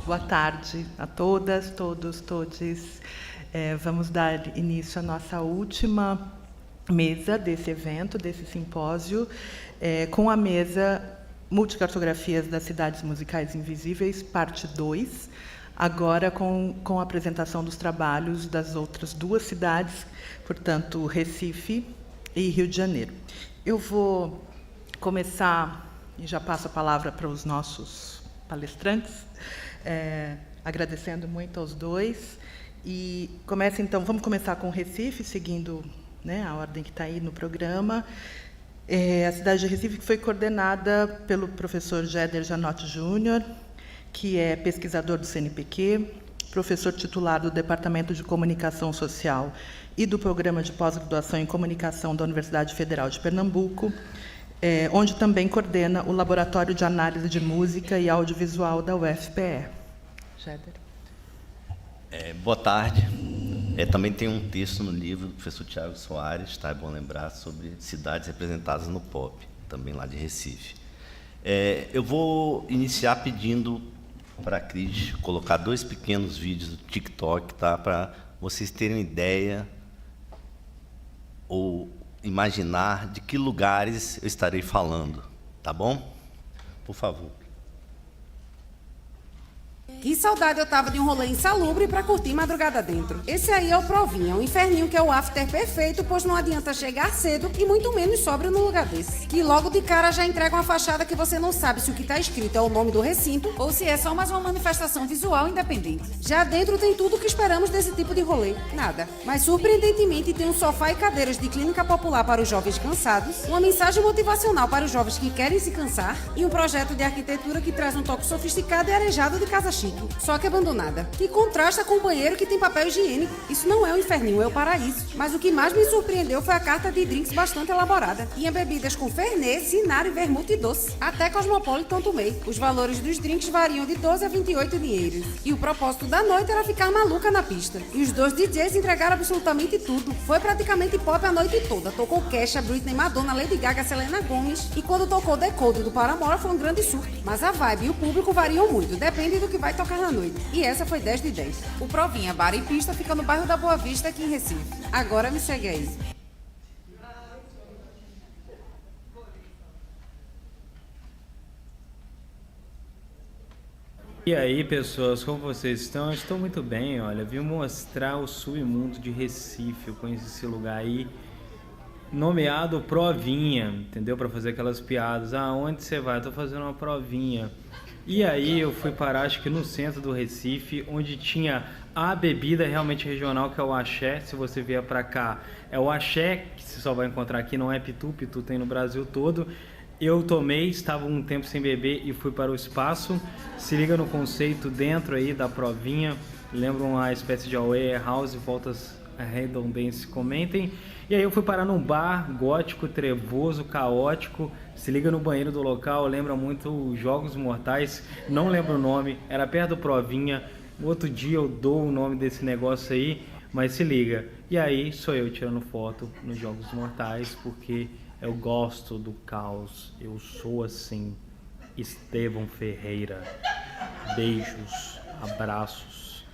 Boa tarde a todas, todos, todes. Vamos dar início à nossa última mesa desse evento, desse simpósio, com a mesa Multicartografias das Cidades Musicais Invisíveis, parte 2, agora com a apresentação dos trabalhos das outras duas cidades, portanto, Recife e Rio de Janeiro. Eu vou começar, e já passo a palavra para os nossos palestrantes, agradecendo muito aos dois. E vamos começar com Recife, seguindo, né, a ordem que está aí no programa. A cidade de Recife foi coordenada pelo professor Géder Janotti Júnior, que é pesquisador do CNPq, professor titular do Departamento de Comunicação Social e do Programa de Pós-Graduação em Comunicação da Universidade Federal de Pernambuco, onde também coordena o Laboratório de Análise de Música e Audiovisual da UFPE. Géder. Boa tarde. Também tem um texto no livro do professor Tiago Soares, tá? É bom lembrar, sobre cidades representadas no pop, também lá de Recife. Eu vou iniciar pedindo para a Cris colocar 2 pequenos vídeos do TikTok, tá? Para vocês terem ideia ou imaginar de que lugares eu estarei falando, tá bom? Por favor. Que saudade eu tava de um rolê insalubre pra curtir madrugada dentro. Esse aí é o Provinha, um inferninho que é o after perfeito, pois não adianta chegar cedo e muito menos sóbrio num lugar desse. Que logo de cara já entrega uma fachada que você não sabe se o que tá escrito é o nome do recinto ou se é só mais uma manifestação visual independente. Já dentro tem tudo o que esperamos desse tipo de rolê. Nada. Mas surpreendentemente tem um sofá e cadeiras de clínica popular para os jovens cansados, uma mensagem motivacional para os jovens que querem se cansar e um projeto de arquitetura que traz um toque sofisticado e arejado de casa chique. Só que abandonada. Que contrasta com o banheiro que tem papel higiênico. Isso não é o inferninho, é o paraíso. Mas o que mais me surpreendeu foi a carta de drinks bastante elaborada. Tinha bebidas com Fernet, Cinar, vermute e doce. Até Cosmopolitan tomei. Os valores dos drinks variam de 12 a 28 dinheiros. E o propósito da noite era ficar maluca na pista. E os 2 DJs entregaram absolutamente tudo. Foi praticamente pop a noite toda. Tocou Kesha, Britney, Madonna, Lady Gaga, Selena Gomez. E quando tocou Decode do Paramore foi um grande surto. Mas a vibe e o público variam muito. Depende do que vai tocar na noite. E essa foi 10 de 10. O Provinha, bar e pista, fica no bairro da Boa Vista, aqui em Recife. Agora me segue aí. E aí, pessoas, como vocês estão? Eu estou muito bem, olha, vim mostrar o submundo de Recife. Eu conheci esse lugar aí, nomeado Provinha, entendeu? Para fazer aquelas piadas. Onde você vai? Eu tô fazendo uma provinha. E aí eu fui parar, acho que no centro do Recife, onde tinha a bebida realmente regional, que é o axé. Se você vier pra cá, é o axé, que você só vai encontrar aqui, não é pitu, pitu tem no Brasil todo. Eu tomei, estava um tempo sem beber e fui para o espaço. Se liga no conceito dentro aí da provinha, lembra uma espécie de Away House, voltas a redondência, comentem. E aí eu fui parar num bar gótico, trevoso, caótico. Se liga no banheiro do local, lembra muito os Jogos Mortais, não lembro o nome, era perto do Provinha. Outro dia eu dou o nome desse negócio aí, mas se liga. E aí sou eu tirando foto nos Jogos Mortais, porque eu gosto do caos, eu sou assim. Estevão Ferreira. Beijos, abraços.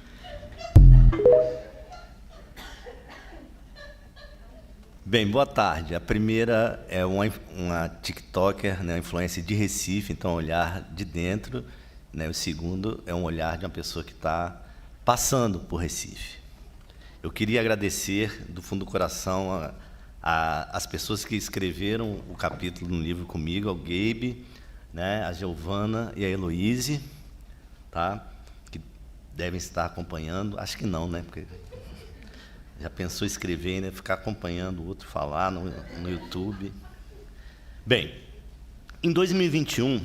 Bem, boa tarde. A primeira é uma TikToker, né, influencer de Recife, então olhar de dentro, né? O segundo é um olhar de uma pessoa que está passando por Recife. Eu queria agradecer do fundo do coração as pessoas que escreveram o capítulo no livro comigo, ao Gabe, né, a Giovana e a Heloíse, tá? Que devem estar acompanhando. Acho que não, né? Porque já pensou em escrever, né? Ficar acompanhando o outro falar no YouTube. Bem, em 2021,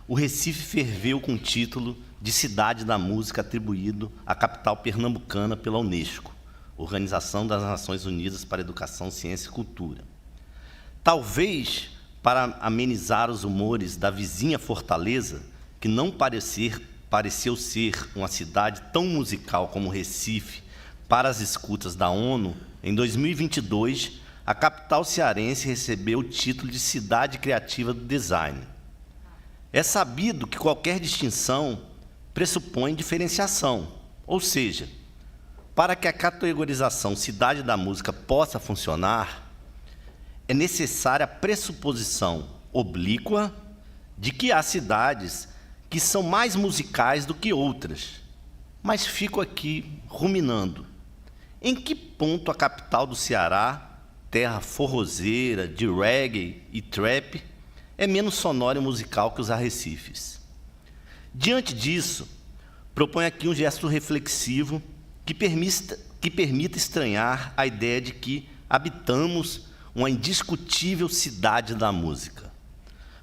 o Recife ferveu com o título de Cidade da Música atribuído à capital pernambucana pela Unesco, Organização das Nações Unidas para a Educação, Ciência e Cultura. Talvez para amenizar os humores da vizinha Fortaleza, que não pareceu ser uma cidade tão musical como Recife, para as escutas da ONU, em 2022, a capital cearense recebeu o título de Cidade Criativa do Design. É sabido que qualquer distinção pressupõe diferenciação, ou seja, para que a categorização cidade da música possa funcionar, é necessária a pressuposição oblíqua de que há cidades que são mais musicais do que outras. Mas fico aqui ruminando. Em que ponto a capital do Ceará, terra forrozeira, de reggae e trap, é menos sonora e musical que os arrecifes? Diante disso, proponho aqui um gesto reflexivo que permita estranhar a ideia de que habitamos uma indiscutível cidade da música.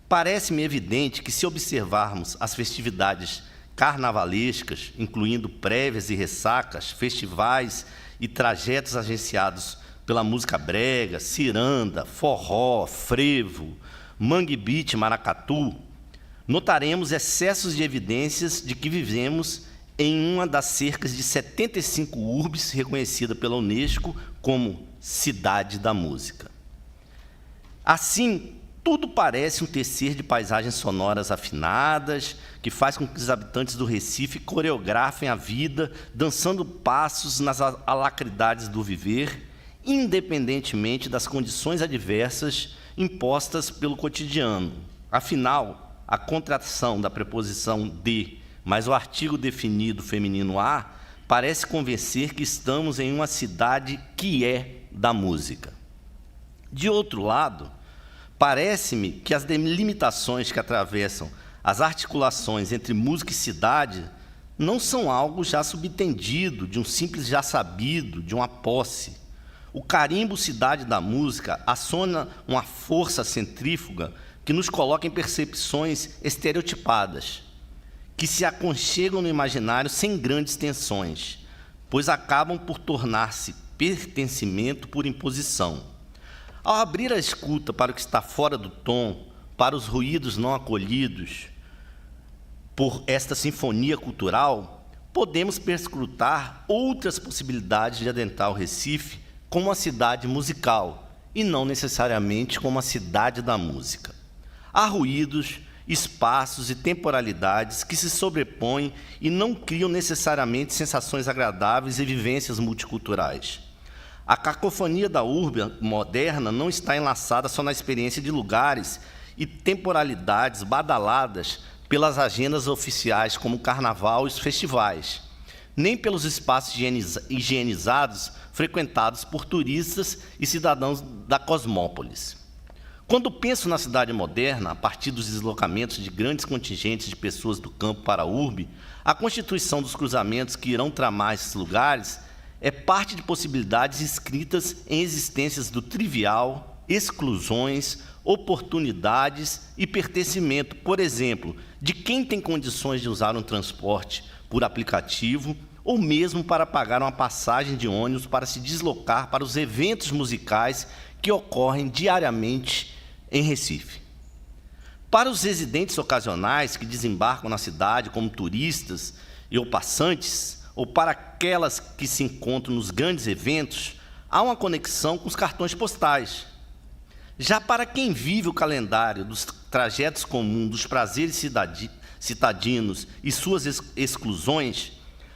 Parece-me evidente que, se observarmos as festividades carnavalescas, incluindo prévias e ressacas, festivais e trajetos agenciados pela música brega, ciranda, forró, frevo, mangue beat, maracatu, notaremos excessos de evidências de que vivemos em uma das cerca de 75 urbes reconhecida pela Unesco como Cidade da Música. Assim, tudo parece um tecer de paisagens sonoras afinadas, que faz com que os habitantes do Recife coreografem a vida, dançando passos nas alacridades do viver, independentemente das condições adversas impostas pelo cotidiano. Afinal, a contração da preposição de, mais o artigo definido feminino a, parece convencer que estamos em uma cidade que é da música. De outro lado, parece-me que as delimitações que atravessam as articulações entre música e cidade não são algo já subtendido, de um simples já sabido, de uma posse. O carimbo cidade da música aciona uma força centrífuga que nos coloca em percepções estereotipadas, que se aconchegam no imaginário sem grandes tensões, pois acabam por tornar-se pertencimento por imposição. Ao abrir a escuta para o que está fora do tom, para os ruídos não acolhidos por esta sinfonia cultural, podemos perscrutar outras possibilidades de adentrar o Recife como uma cidade musical, e não necessariamente como uma cidade da música. Há ruídos, espaços e temporalidades que se sobrepõem e não criam necessariamente sensações agradáveis e vivências multiculturais. A cacofonia da urbe moderna não está enlaçada só na experiência de lugares e temporalidades badaladas pelas agendas oficiais, como o carnaval e os festivais, nem pelos espaços higienizados frequentados por turistas e cidadãos da cosmópolis. Quando penso na cidade moderna, a partir dos deslocamentos de grandes contingentes de pessoas do campo para a urbe, a constituição dos cruzamentos que irão tramar esses lugares é parte de possibilidades inscritas em existências do trivial, exclusões, oportunidades e pertencimento, por exemplo, de quem tem condições de usar um transporte por aplicativo ou mesmo para pagar uma passagem de ônibus para se deslocar para os eventos musicais que ocorrem diariamente em Recife. Para os residentes ocasionais que desembarcam na cidade como turistas ou passantes, ou para aquelas que se encontram nos grandes eventos, há uma conexão com os cartões postais. Já para quem vive o calendário dos trajetos comuns, dos prazeres citadinos e suas exclusões,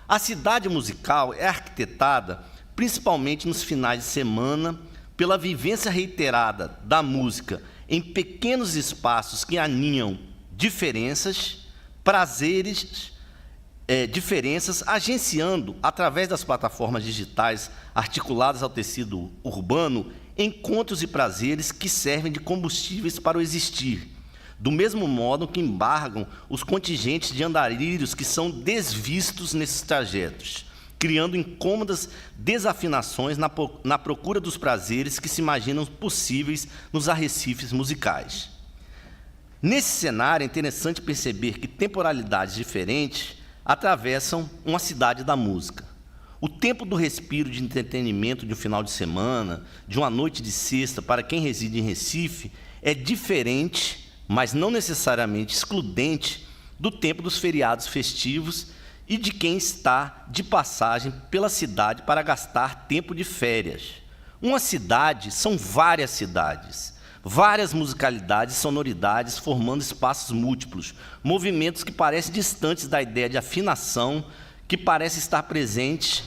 a cidade musical é arquitetada, principalmente nos finais de semana, pela vivência reiterada da música em pequenos espaços que aninham diferenças, prazeres, diferenças, agenciando, através das plataformas digitais articuladas ao tecido urbano, encontros e prazeres que servem de combustíveis para o existir, do mesmo modo que embargam os contingentes de andarilhos que são desvistos nesses trajetos, criando incômodas desafinações na procura dos prazeres que se imaginam possíveis nos arrecifes musicais. Nesse cenário, é interessante perceber que temporalidades diferentes atravessam uma cidade da música. O tempo do respiro de entretenimento de um final de semana, de uma noite de sexta, para quem reside em Recife, é diferente, mas não necessariamente excludente, do tempo dos feriados festivos e de quem está de passagem pela cidade para gastar tempo de férias. Uma cidade são várias cidades, várias musicalidades e sonoridades formando espaços múltiplos, movimentos que parecem distantes da ideia de afinação que parece estar presente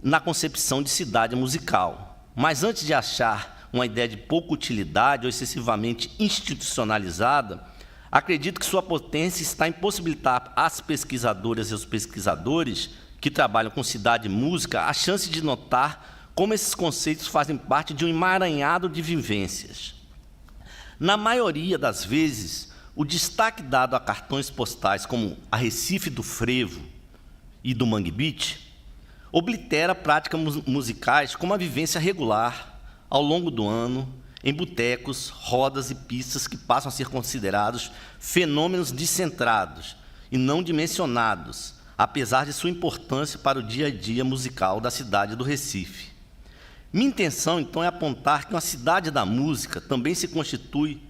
na concepção de cidade musical. Mas antes de achar uma ideia de pouca utilidade ou excessivamente institucionalizada, acredito que sua potência está em possibilitar às pesquisadoras e aos pesquisadores que trabalham com cidade e música a chance de notar como esses conceitos fazem parte de um emaranhado de vivências. Na maioria das vezes, o destaque dado a cartões postais como a Recife do Frevo e do Mangue Beach oblitera práticas musicais como a vivência regular, ao longo do ano, em botecos, rodas e pistas que passam a ser considerados fenômenos descentrados e não dimensionados, apesar de sua importância para o dia a dia musical da cidade do Recife. Minha intenção, então, é apontar que uma cidade da música também se constitui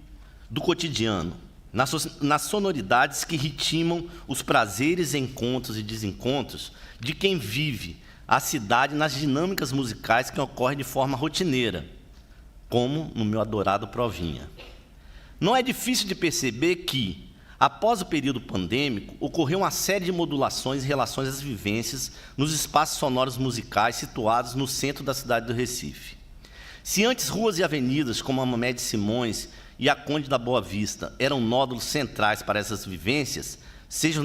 do cotidiano, nas sonoridades que ritmam os prazeres, encontros e desencontros de quem vive a cidade nas dinâmicas musicais que ocorrem de forma rotineira, como no meu adorado Provinha. Não é difícil de perceber que, após o período pandêmico, ocorreu uma série de modulações em relação às vivências nos espaços sonoros musicais situados no centro da cidade do Recife. Se antes ruas e avenidas como a Mamé de Simões e a Conde da Boa Vista eram nódulos centrais para essas vivências, sejam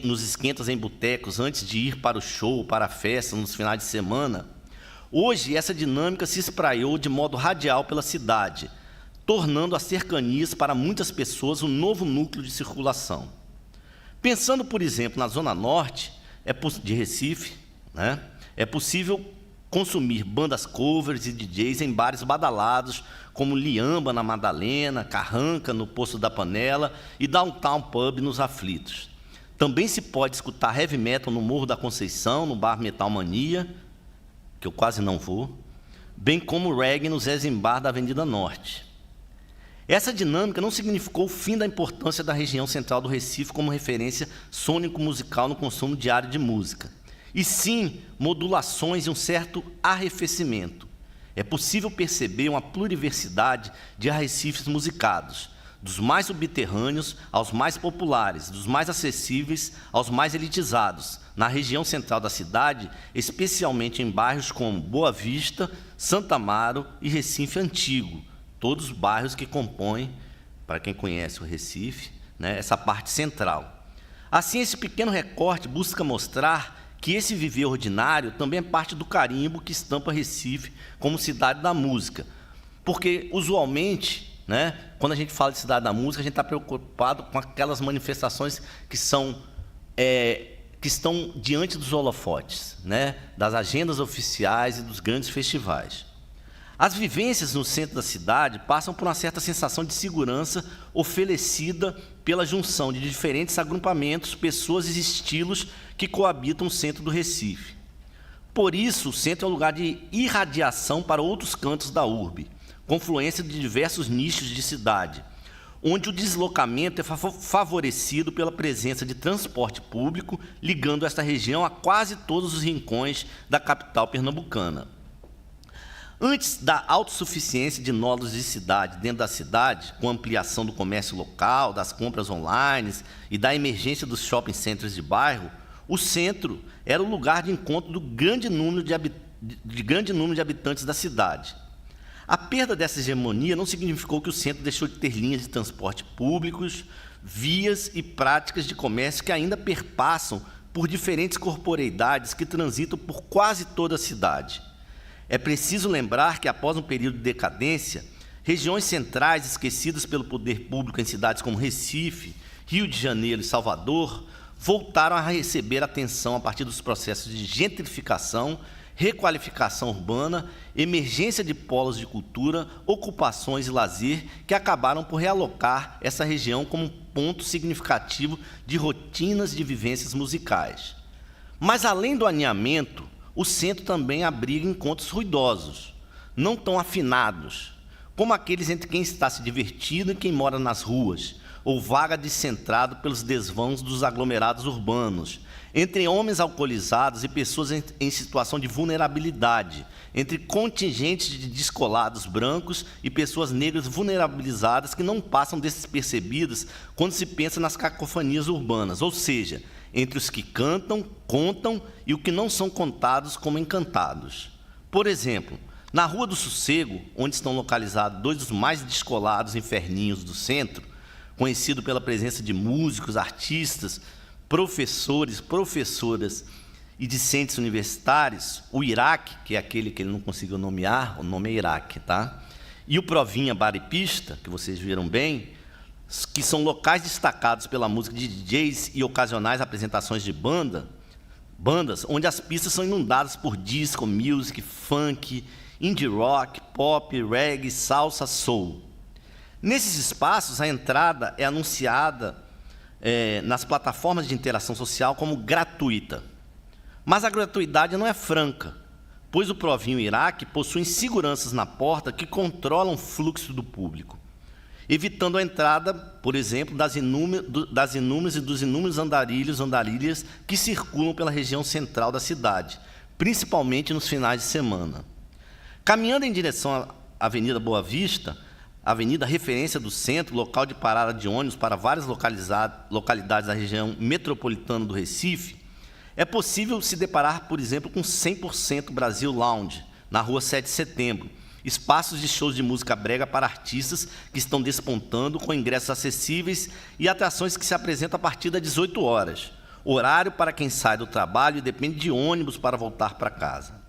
nos esquentas em botecos antes de ir para o show, para a festa, nos finais de semana, hoje essa dinâmica se espraiou de modo radial pela cidade, tornando as cercanias para muitas pessoas um novo núcleo de circulação. Pensando, por exemplo, na Zona Norte de Recife, é possível consumir bandas covers e DJs em bares badalados, como Liamba, na Madalena, Carranca, no Poço da Panela e Downtown Pub, nos Aflitos. Também se pode escutar heavy metal no Morro da Conceição, no bar Metal Mania, que eu quase não vou, bem como reggae no Zé Zimbar da Avenida Norte. Essa dinâmica não significou o fim da importância da região central do Recife como referência sônico-musical no consumo diário de música, e sim modulações e um certo arrefecimento. É possível perceber uma pluriversidade de arrecifes musicados, dos mais subterrâneos aos mais populares, dos mais acessíveis aos mais elitizados, na região central da cidade, especialmente em bairros como Boa Vista, Santa Amaro e Recife Antigo, todos bairros que compõem, para quem conhece o Recife, essa parte central. Assim, esse pequeno recorte busca mostrar que esse viver ordinário também é parte do carimbo que estampa Recife como cidade da música. Porque, usualmente, quando a gente fala de cidade da música, a gente está preocupado com aquelas manifestações que estão diante dos holofotes, das agendas oficiais e dos grandes festivais. As vivências no centro da cidade passam por uma certa sensação de segurança oferecida pela junção de diferentes agrupamentos, pessoas e estilos que coabitam o centro do Recife. Por isso, o centro é um lugar de irradiação para outros cantos da urbe, confluência de diversos nichos de cidade, onde o deslocamento é favorecido pela presença de transporte público, ligando esta região a quase todos os rincões da capital pernambucana. Antes da autossuficiência de nódulos de cidade dentro da cidade, com a ampliação do comércio local, das compras online e da emergência dos shopping centers de bairro, o centro era o lugar de encontro do grande número de habitantes da cidade. A perda dessa hegemonia não significou que o centro deixou de ter linhas de transporte públicos, vias e práticas de comércio que ainda perpassam por diferentes corporeidades que transitam por quase toda a cidade. É preciso lembrar que, após um período de decadência, regiões centrais esquecidas pelo poder público em cidades como Recife, Rio de Janeiro e Salvador, voltaram a receber atenção a partir dos processos de gentrificação, requalificação urbana, emergência de polos de cultura, ocupações e lazer, que acabaram por realocar essa região como um ponto significativo de rotinas de vivências musicais. Mas, além do aninhamento, o centro também abriga encontros ruidosos, não tão afinados, como aqueles entre quem está se divertindo e quem mora nas ruas, ou vaga descentrado pelos desvãos dos aglomerados urbanos, entre homens alcoolizados e pessoas em situação de vulnerabilidade, entre contingentes de descolados brancos e pessoas negras vulnerabilizadas que não passam despercebidas quando se pensa nas cacofonias urbanas, ou seja, entre os que cantam, contam e os que não são contados como encantados. Por exemplo, na Rua do Sossego, onde estão localizados dois dos mais descolados inferninhos do centro, conhecido pela presença de músicos, artistas, professores, professoras e discentes universitários, o Iraque, que é aquele que ele não conseguiu nomear, o nome é Iraque, tá? E o Provinha Bar e Pista, que vocês viram bem, que são locais destacados pela música de DJs e ocasionais apresentações de bandas, onde as pistas são inundadas por disco, music, funk, indie rock, pop, reggae, salsa, soul. Nesses espaços, a entrada é anunciada nas plataformas de interação social como gratuita. Mas a gratuidade não é franca, pois o Provinho Iraque possui seguranças na porta que controlam o fluxo do público, evitando a entrada, por exemplo, das inúmeras e dos inúmeros andarilhas que circulam pela região central da cidade, principalmente nos finais de semana. Caminhando em direção à Avenida Boa Vista, avenida referência do centro, local de parada de ônibus para várias localidades da região metropolitana do Recife, é possível se deparar, por exemplo, com 100% Brasil Lounge, na Rua 7 de Setembro, espaços de shows de música brega para artistas que estão despontando com ingressos acessíveis e atrações que se apresentam a partir das 18 horas, horário para quem sai do trabalho e depende de ônibus para voltar para casa.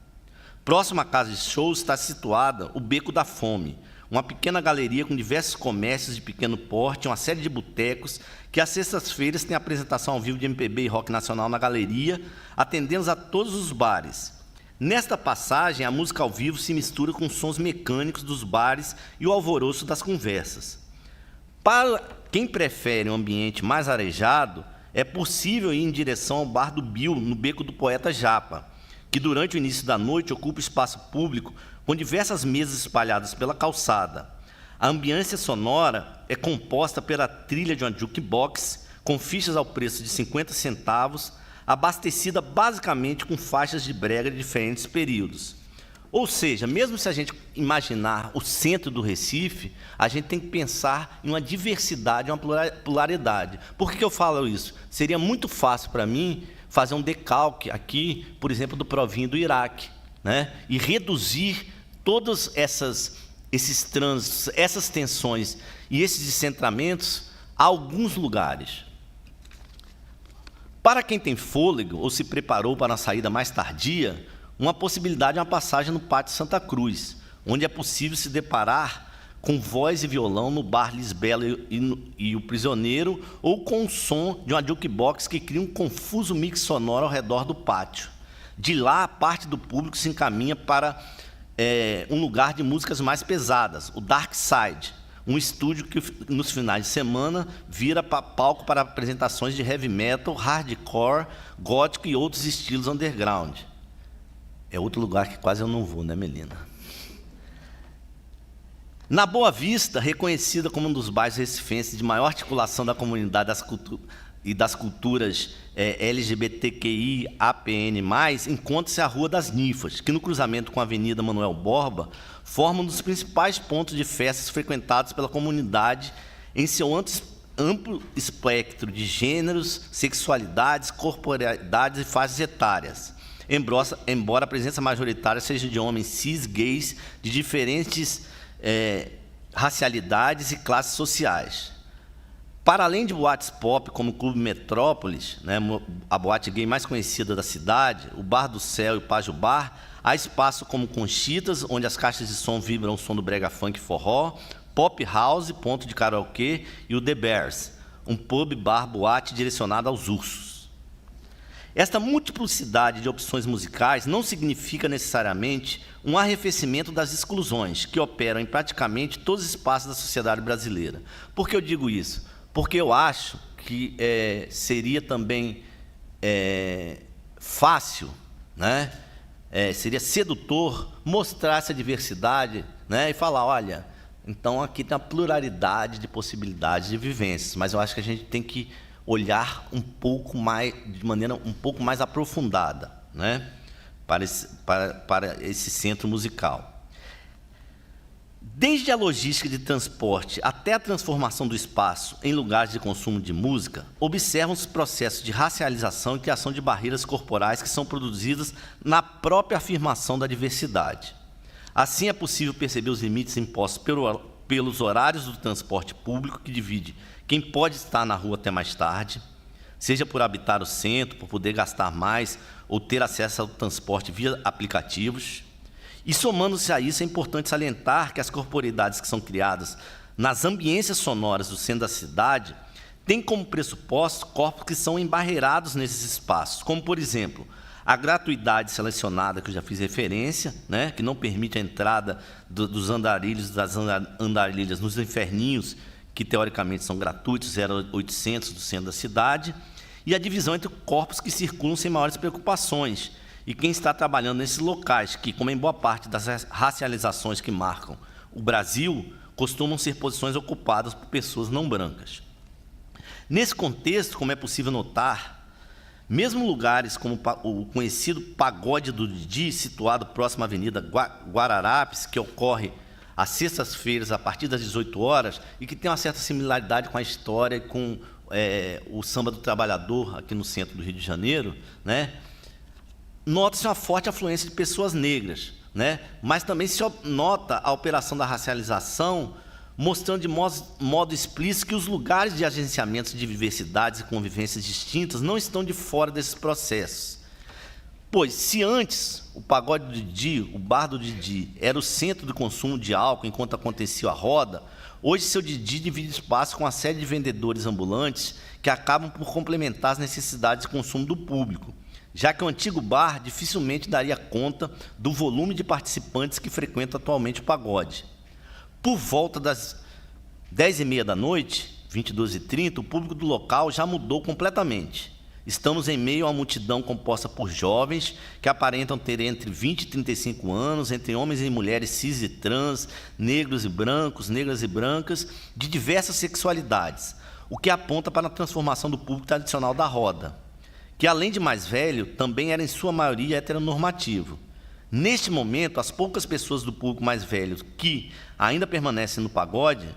Próximo à casa de shows está situada o Beco da Fome, uma pequena galeria com diversos comércios de pequeno porte, uma série de botecos, que às sextas-feiras tem apresentação ao vivo de MPB e rock nacional na galeria, atendendo a todos os bares. Nesta passagem, a música ao vivo se mistura com sons mecânicos dos bares e o alvoroço das conversas. Para quem prefere um ambiente mais arejado, é possível ir em direção ao Bar do Bill, no Beco do Poeta Japa, que durante o início da noite ocupa espaço público com diversas mesas espalhadas pela calçada. A ambiência sonora é composta pela trilha de uma jukebox, com fichas ao preço de 50 centavos, abastecida basicamente com faixas de brega de diferentes períodos. Ou seja, mesmo se a gente imaginar o centro do Recife, a gente tem que pensar em uma diversidade, uma pluralidade. Por que eu falo isso? Seria muito fácil para mim fazer um decalque aqui, por exemplo, do Provinho do Iraque, né? E reduzir todos esses trânsitos, essas tensões e esses descentramentos a alguns lugares. Para quem tem fôlego ou se preparou para uma saída mais tardia, uma possibilidade é uma passagem no Pátio Santa Cruz, onde é possível se deparar com voz e violão no Bar Lisbela e o Prisioneiro, ou com o som de uma jukebox que cria um confuso mix sonoro ao redor do pátio. De lá, parte do público se encaminha para um lugar de músicas mais pesadas, o Dark Side, um estúdio que nos finais de semana vira palco para apresentações de heavy metal, hardcore, gótico e outros estilos underground. É outro lugar que quase eu não vou, né, Melina? Na Boa Vista, reconhecida como um dos bairros recifenses de maior articulação da comunidade das culturas LGBTQI, APN+, encontra-se a Rua das Ninfas, que no cruzamento com a Avenida Manuel Borba, forma um dos principais pontos de festas frequentados pela comunidade em seu amplo espectro de gêneros, sexualidades, corporeidades e faixas etárias, embora a presença majoritária seja de homens cis, gays, de diferentes racialidades e classes sociais. Para além de boates pop, como o Clube Metrópolis, né, a boate gay mais conhecida da cidade, o Bar do Céu e o Págio Bar, há espaço como Conchitas, onde as caixas de som vibram o som do brega funk e forró, Pop House, ponto de karaokê, e o The Bears, um pub, bar, boate direcionado aos ursos. Esta multiplicidade de opções musicais não significa necessariamente um arrefecimento das exclusões que operam em praticamente todos os espaços da sociedade brasileira. Por que eu digo isso? Porque eu acho que seria também fácil, né? Seria sedutor mostrar essa diversidade, né? E falar, olha, Então, aqui tem uma pluralidade de possibilidades de vivências, mas eu acho que a gente tem que olhar um pouco mais, de maneira um pouco mais aprofundada, né, para esse centro musical. Desde a logística de transporte até a transformação do espaço em lugares de consumo de música, observam-se processos de racialização e criação de barreiras corporais que são produzidas na própria afirmação da diversidade. Assim, é possível perceber os limites impostos pelos horários do transporte público, que divide quem pode estar na rua até mais tarde, seja por habitar o centro, por poder gastar mais ou ter acesso ao transporte via aplicativos. E, somando-se a isso, é importante salientar que as corporeidades que são criadas nas ambiências sonoras do centro da cidade têm como pressuposto corpos que são embarreirados nesses espaços, como, por exemplo, a gratuidade selecionada, que eu já fiz referência, né, que não permite a entrada dos andarilhos, das andarilhas nos inferninhos, que teoricamente são gratuitos, 0800 do centro da cidade, e a divisão entre corpos que circulam sem maiores preocupações, e quem está trabalhando nesses locais, que, como em boa parte das racializações que marcam o Brasil, costumam ser posições ocupadas por pessoas não brancas. Nesse contexto, como é possível notar, mesmo lugares como o conhecido Pagode do Didi, situado próximo à Avenida Guararapes, que ocorre às sextas-feiras, a partir das 18 horas, e que tem uma certa similaridade com a história e com o Samba do Trabalhador, aqui no centro do Rio de Janeiro, né? Nota-se uma forte afluência de pessoas negras, né? Mas também se nota a operação da racialização, mostrando de modo explícito que os lugares de agenciamentos de diversidades e convivências distintas não estão de fora desses processos. Pois, se antes o Pagode do Didi, o Bar do Didi, era o centro do consumo de álcool enquanto acontecia a roda, hoje seu Didi divide espaço com uma série de vendedores ambulantes que acabam por complementar as necessidades de consumo do público, já que o antigo bar dificilmente daria conta do volume de participantes que frequentam atualmente o pagode. Por volta das 10h30 da noite, 22h30, o público do local já mudou completamente. Estamos em meio a uma multidão composta por jovens que aparentam ter entre 20 e 35 anos, entre homens e mulheres cis e trans, negros e brancos, negras e brancas, de diversas sexualidades, o que aponta para a transformação do público tradicional da roda, que, além de mais velho, também era em sua maioria heteronormativo. Neste momento, as poucas pessoas do público mais velho que ainda permanecem no pagode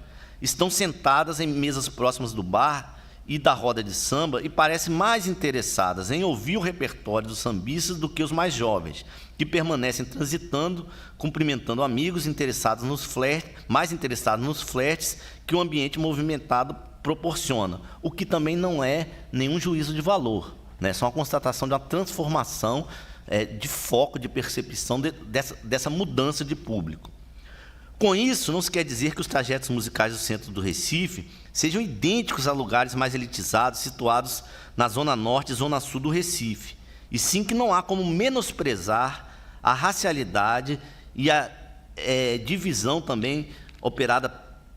estão sentadas em mesas próximas do bar e da roda de samba e parecem mais interessadas em ouvir o repertório dos sambistas do que os mais jovens, que permanecem transitando, cumprimentando amigos mais interessados nos flertes que o ambiente movimentado proporciona, o que também não é nenhum juízo de valor, né? É só uma constatação de uma transformação de foco, de percepção dessa mudança de público. Com isso, não se quer dizer que os trajetos musicais do centro do Recife sejam idênticos a lugares mais elitizados situados na zona norte e zona sul do Recife, e sim que não há como menosprezar a racialidade e a divisão também operada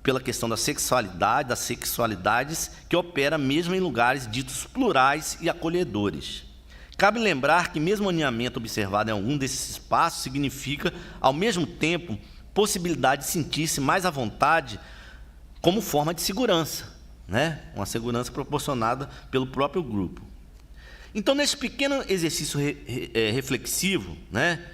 pela questão da sexualidade, das sexualidades, que opera mesmo em lugares ditos plurais e acolhedores. Cabe lembrar que mesmo o alinhamento observado em algum desses espaços significa, ao mesmo tempo, possibilidade de sentir-se mais à vontade como forma de segurança, né? Uma segurança proporcionada pelo próprio grupo. Então, nesse pequeno exercício reflexivo, né,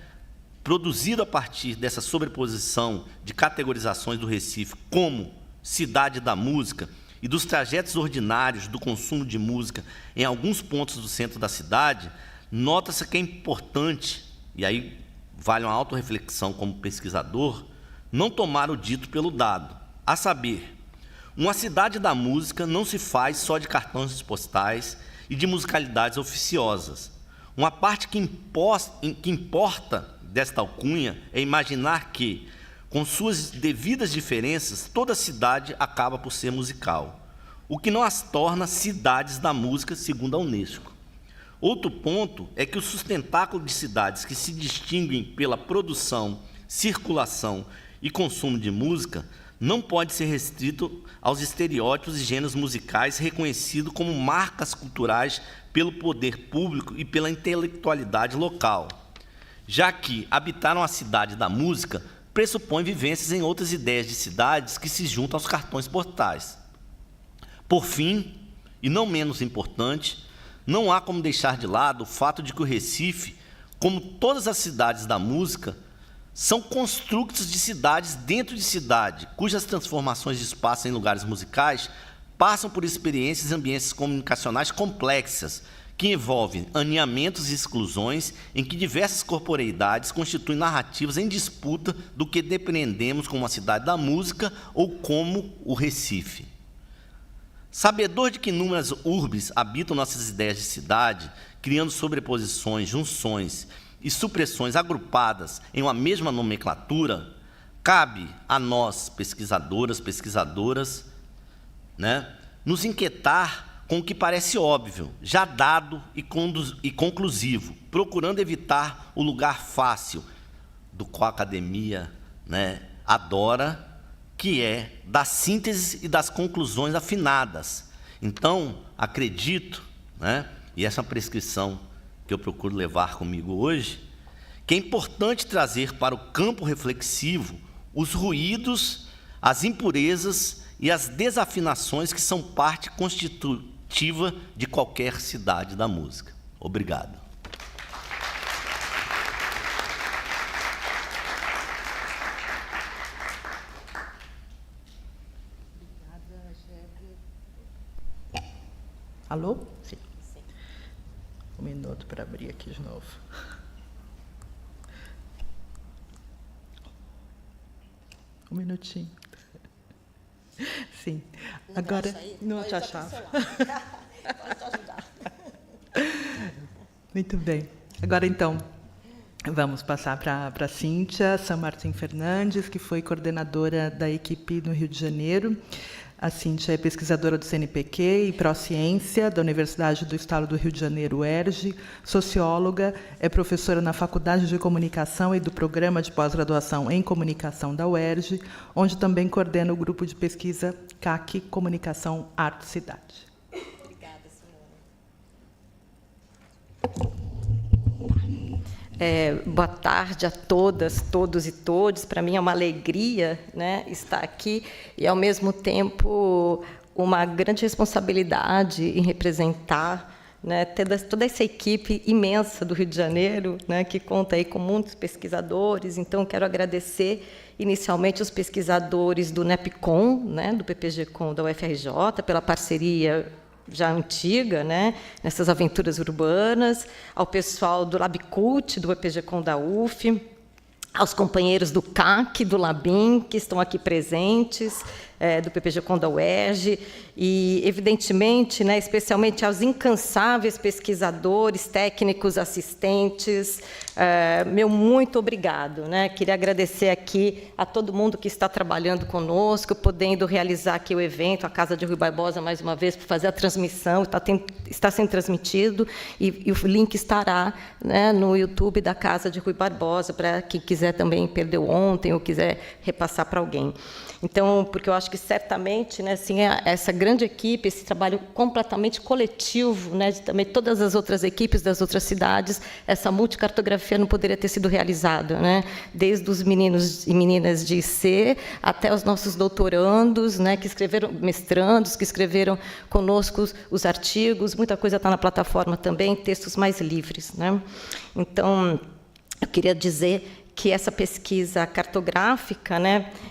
produzido a partir dessa sobreposição de categorizações do Recife como cidade da música e dos trajetos ordinários do consumo de música em alguns pontos do centro da cidade, nota-se que é importante, e aí vale uma autorreflexão como pesquisador, não tomar o dito pelo dado, a saber, uma cidade da música não se faz só de cartões postais e de musicalidades oficiosas. Uma parte que importa desta alcunha é imaginar que, com suas devidas diferenças, toda cidade acaba por ser musical, o que não as torna cidades da música, segundo a Unesco. Outro ponto é que o sustentáculo de cidades que se distinguem pela produção, circulação e consumo de música não pode ser restrito aos estereótipos e gêneros musicais reconhecidos como marcas culturais pelo poder público e pela intelectualidade local, já que habitar uma cidade da música pressupõe vivências em outras ideias de cidades que se juntam aos cartões postais. Por fim, e não menos importante, não há como deixar de lado o fato de que o Recife, como todas as cidades da música, são construtos de cidades dentro de cidade, cujas transformações de espaço em lugares musicais passam por experiências e ambientes comunicacionais complexas, que envolvem aninhamentos e exclusões em que diversas corporeidades constituem narrativas em disputa do que depreendemos como uma cidade da música ou como o Recife. Sabedor de que inúmeras urbes habitam nossas ideias de cidade, criando sobreposições, junções e supressões agrupadas em uma mesma nomenclatura, cabe a nós, pesquisadoras, nos inquietar com o que parece óbvio, já dado e conclusivo, procurando evitar o lugar fácil, do qual a academia adora, que é da síntese e das conclusões afinadas. Então, acredito, e essa é uma prescrição que eu procuro levar comigo hoje, que é importante trazer para o campo reflexivo os ruídos, as impurezas e as desafinações que são parte constitutiva de qualquer cidade da música. Obrigado. Alô? Sim. Um minuto para abrir aqui de novo. Um minutinho. Sim. Agora, não te achava. Pode te ajudar. Muito bem. Agora, então, vamos passar para a Cíntia Sanmartín Fernandes, que foi coordenadora da equipe no Rio de Janeiro. A Cíntia é pesquisadora do CNPq e Pró-Ciência da Universidade do Estado do Rio de Janeiro, UERJ, socióloga, é professora na Faculdade de Comunicação e do Programa de Pós-Graduação em Comunicação da UERJ, onde também coordena o grupo de pesquisa CAC Comunicação Arte Cidade. Obrigada, senhora. Boa tarde a todas, todos e todes. Para mim é uma alegria, estar aqui e, ao mesmo tempo, uma grande responsabilidade em representar toda essa equipe imensa do Rio de Janeiro, que conta aí com muitos pesquisadores. Então, quero agradecer inicialmente os pesquisadores do NEPCOM, do PPG-Com da UFRJ, pela parceria já antiga, nessas aventuras urbanas, ao pessoal do LabCult, do EPG-Com da UF, aos companheiros do CAC, do LABIM, que estão aqui presentes, do PPG-Com da UERJ, e, evidentemente, especialmente aos incansáveis pesquisadores, técnicos, assistentes, meu muito obrigado. Queria agradecer aqui a todo mundo que está trabalhando conosco, podendo realizar aqui o evento, a Casa de Rui Barbosa, mais uma vez, para fazer a transmissão, está sendo transmitido, e o link estará no YouTube da Casa de Rui Barbosa, para quem quiser também perdeu ontem ou quiser repassar para alguém. Então, porque eu acho que certamente, assim, essa grande equipe, esse trabalho completamente coletivo, de também todas as outras equipes das outras cidades, essa multicartografia não poderia ter sido realizada, desde os meninos e meninas de IC até os nossos doutorandos, que escreveram, mestrandos, que escreveram conosco os artigos, muita coisa está na plataforma também, textos mais livres. Então, eu queria dizer que essa pesquisa cartográfica,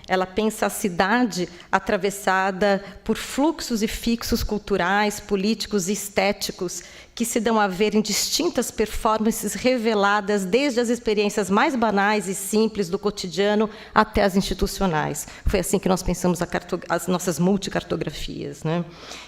ela pensa a cidade atravessada por fluxos e fixos culturais, políticos e estéticos que se dão a ver em distintas performances reveladas desde as experiências mais banais e simples do cotidiano até as institucionais. Foi assim que nós pensamos as nossas multicartografias.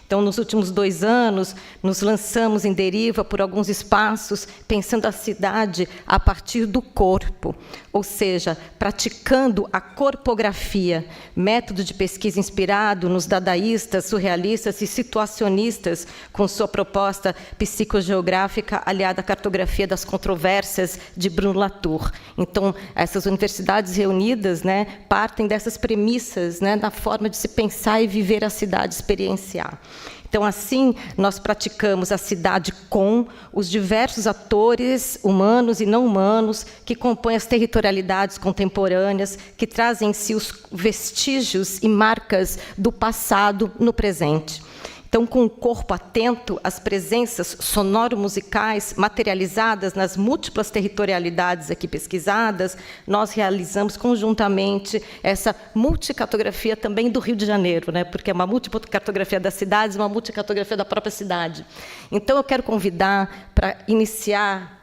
Então, nos últimos 2 anos, nos lançamos em deriva por alguns espaços, pensando a cidade a partir do corpo, ou seja, praticando a corpografia, método de pesquisa inspirado nos dadaístas, surrealistas e situacionistas, com sua proposta psicogeográfica aliada à cartografia das controvérsias de Bruno Latour. Então, essas universidades reunidas partem dessas premissas na forma de se pensar e viver a cidade, experienciar. Então, assim, nós praticamos a cidade com os diversos atores humanos e não humanos que compõem as territorialidades territorialidades contemporâneas que trazem em si os vestígios e marcas do passado no presente. Então, com o corpo atento às presenças sonoro-musicais materializadas nas múltiplas territorialidades aqui pesquisadas, nós realizamos conjuntamente essa multicartografia também do Rio de Janeiro, né? Porque é uma multicartografia das cidades, uma multicartografia da própria cidade. Então, eu quero convidar para iniciar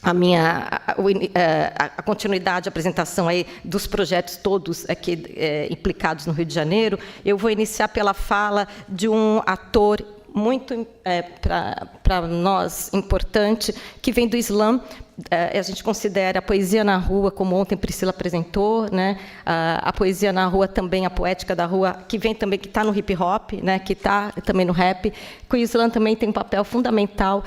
a continuidade, a apresentação aí dos projetos todos aqui implicados no Rio de Janeiro. Eu vou iniciar pela fala de um ator muito, para nós, importante, que vem do Islã. A gente considera a poesia na rua, como ontem Priscila apresentou, né? A poesia na rua também, a poética da rua, que vem também, que está no hip-hop, né? Que está também no rap, que o Islã também tem um papel fundamental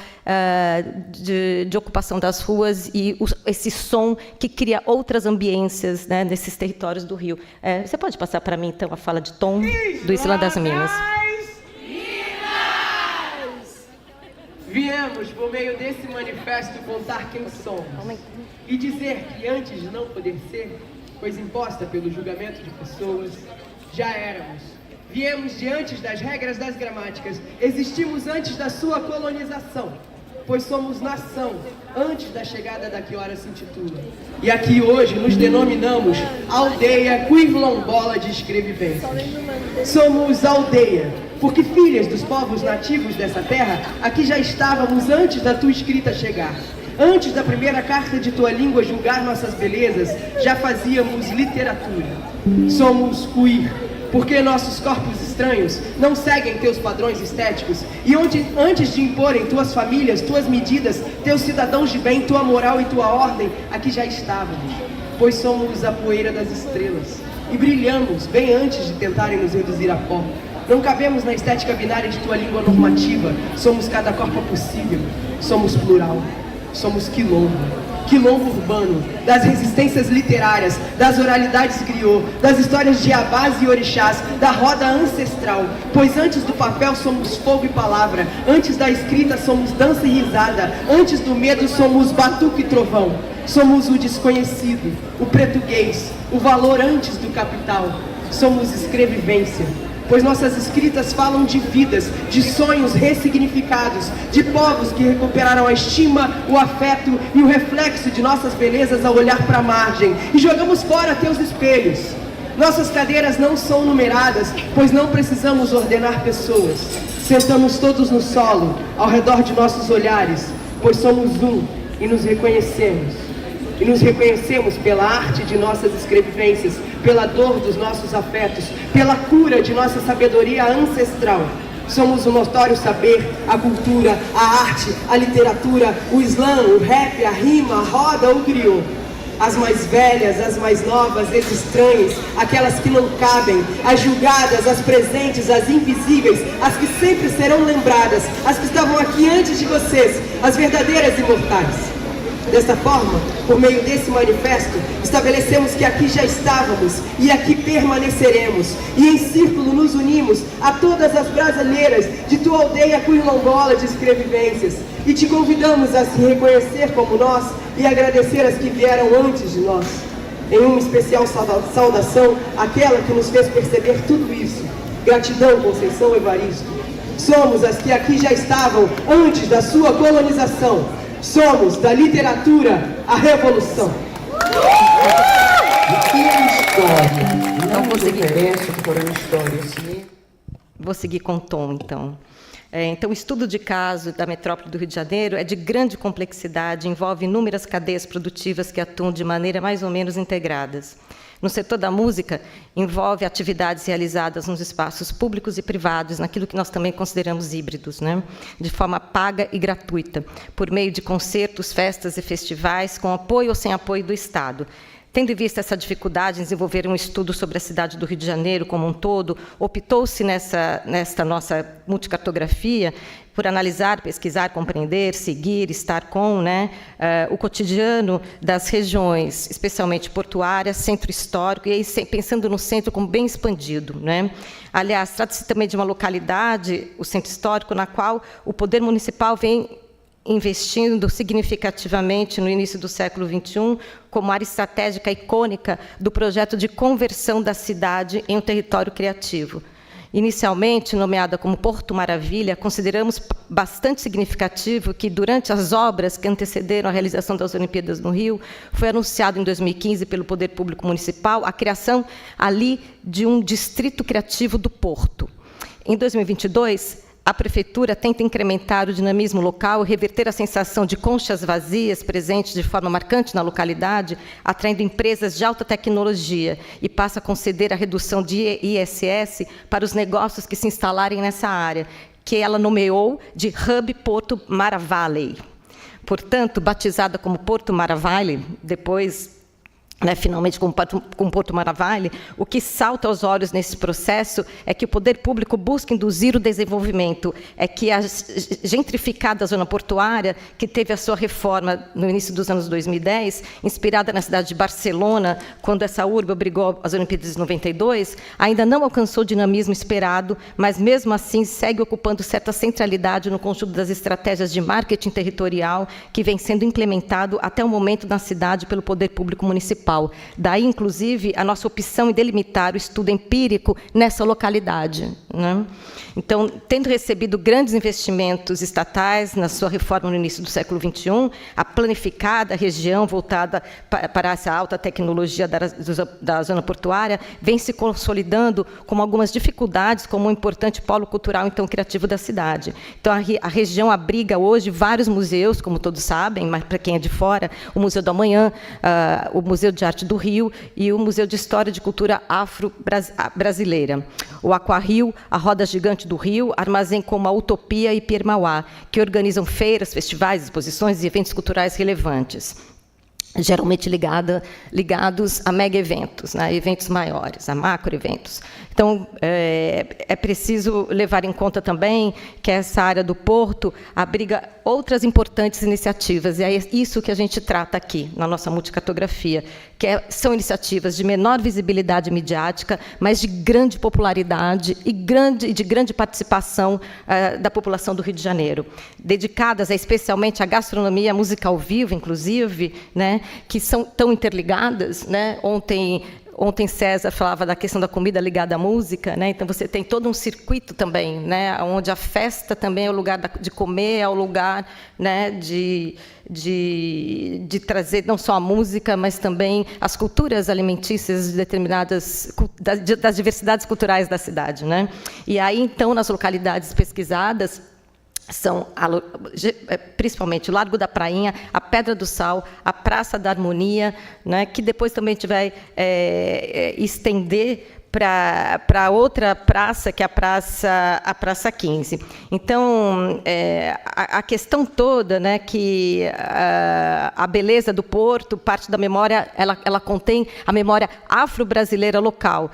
de ocupação das ruas e esse som que cria outras ambiências, né, nesses territórios do Rio. Você pode passar para mim, então, a fala de Tom, do Islã das Minas? Viemos, por meio desse manifesto, contar quem somos e dizer que antes de não poder ser, pois imposta pelo julgamento de pessoas, já éramos. Viemos diante das regras das gramáticas, existimos antes da sua colonização, pois somos nação, antes da chegada da que ora se intitula. E aqui hoje nos denominamos aldeia quilombola de escrevivências. Somos aldeia, porque filhas dos povos nativos dessa terra, aqui já estávamos antes da tua escrita chegar. Antes da primeira carta de tua língua julgar nossas belezas, já fazíamos literatura. Somos queer, porque nossos corpos estranhos não seguem teus padrões estéticos, e onde, antes de imporem tuas famílias, tuas medidas, teus cidadãos de bem, tua moral e tua ordem, aqui já estávamos, pois somos a poeira das estrelas, e brilhamos bem antes de tentarem nos reduzir a pó. Não cabemos na estética binária de tua língua normativa, somos cada corpo possível, somos plural, somos quilombo. Quilombo urbano, das resistências literárias, das oralidades griot, das histórias de abás e orixás, da roda ancestral, pois antes do papel somos fogo e palavra, antes da escrita somos dança e risada, antes do medo somos batuque e trovão, somos o desconhecido, o português, o valor antes do capital, somos escrevivência. Pois nossas escritas falam de vidas, de sonhos ressignificados, de povos que recuperaram a estima, o afeto e o reflexo de nossas belezas ao olhar para a margem, e jogamos fora teus espelhos. Nossas cadeiras não são numeradas, pois não precisamos ordenar pessoas. Sentamos todos no solo, ao redor de nossos olhares, pois somos um e nos reconhecemos. E nos reconhecemos pela arte de nossas escrevivências, pela dor dos nossos afetos, pela cura de nossa sabedoria ancestral. Somos o notório saber, a cultura, a arte, a literatura, o slam, o rap, a rima, a roda, o griot. As mais velhas, as mais novas, as estranhas, aquelas que não cabem, as julgadas, as presentes, as invisíveis, as que sempre serão lembradas, as que estavam aqui antes de vocês, as verdadeiras imortais. Dessa forma, por meio desse manifesto, estabelecemos que aqui já estávamos e aqui permaneceremos. E em círculo nos unimos a todas as brasileiras de tua aldeia quilombola de escrevivências. E te convidamos a se reconhecer como nós e agradecer as que vieram antes de nós. Em uma especial saudação àquela que nos fez perceber tudo isso. Gratidão, Conceição Evaristo. Somos as que aqui já estavam antes da sua colonização. Somos, da literatura, a revolução. E a história? Não vou seguir. História. Vou seguir com o Tom, então. Então, o estudo de caso da metrópole do Rio de Janeiro é de grande complexidade, envolve inúmeras cadeias produtivas que atuam de maneira mais ou menos integradas. No setor da música, envolve atividades realizadas nos espaços públicos e privados, naquilo que nós também consideramos híbridos, né? De forma paga e gratuita, por meio de concertos, festas e festivais, com apoio ou sem apoio do Estado. Tendo em vista essa dificuldade em desenvolver um estudo sobre a cidade do Rio de Janeiro como um todo, optou-se nesta nossa multicartografia por analisar, pesquisar, compreender, seguir, estar com, né, o cotidiano das regiões, especialmente portuárias, centro histórico, e aí pensando no centro como bem expandido, né? Aliás, trata-se também de uma localidade, o centro histórico, na qual o poder municipal vem investindo significativamente no início do século XXI como área estratégica icônica do projeto de conversão da cidade em um território criativo. Inicialmente nomeada como Porto Maravilha, consideramos bastante significativo que, durante as obras que antecederam a realização das Olimpíadas no Rio, foi anunciado em 2015 pelo Poder Público Municipal a criação ali de um distrito criativo do Porto. Em 2022, a Prefeitura tenta incrementar o dinamismo local e reverter a sensação de conchas vazias presentes de forma marcante na localidade, atraindo empresas de alta tecnologia, e passa a conceder a redução de ISS para os negócios que se instalarem nessa área, que ela nomeou de Hub Porto Maravilha. Portanto, batizada como Porto Maravilha, depois, finalmente com Porto Maravilha, o que salta aos olhos nesse processo é que o poder público busca induzir o desenvolvimento, é que a gentrificada zona portuária, que teve a sua reforma no início dos anos 2010, inspirada na cidade de Barcelona, quando essa urbe obrigou as Olimpíadas de 92, ainda não alcançou o dinamismo esperado, mas mesmo assim segue ocupando certa centralidade no conjunto das estratégias de marketing territorial que vem sendo implementado até o momento na cidade pelo poder público municipal. Daí, inclusive, a nossa opção em delimitar o estudo empírico nessa localidade, né? Então, tendo recebido grandes investimentos estatais na sua reforma no início do século XXI, a planificada região voltada para essa alta tecnologia da zona portuária vem se consolidando com algumas dificuldades, como um importante polo cultural, então, criativo da cidade. Então, a região abriga hoje vários museus, como todos sabem, mas para quem é de fora, o Museu do Amanhã, o Museu de Arte do Rio e o Museu de História e de Cultura Afro-Brasileira. O Aquarrio, a Roda Gigante do Rio, armazém como a Utopia e Pier Mauá, que organizam feiras, festivais, exposições e eventos culturais relevantes, geralmente ligados a mega-eventos, né, eventos maiores, a macro-eventos. Então, é preciso levar em conta também que essa área do Porto abriga outras importantes iniciativas, e é isso que a gente trata aqui, na nossa multicartografia, que são iniciativas de menor visibilidade midiática, mas de grande popularidade e de grande participação da população do Rio de Janeiro, dedicadas especialmente à gastronomia, à música ao vivo, inclusive, né, que são tão interligadas, né? Ontem César falava da questão da comida ligada à música, né? Então você tem todo um circuito também, né? Onde a festa também é o lugar de comer, é o lugar, né, de trazer não só a música, mas também as culturas alimentícias de determinadas das diversidades culturais da cidade, né? E aí, então, nas localidades pesquisadas, são principalmente o Largo da Prainha, a Pedra do Sal, a Praça da Harmonia, né, que depois também a gente vai estender para outra praça, que é a Praça 15. Então, a questão toda, né, que a beleza do Porto, parte da memória, ela contém a memória afro-brasileira local,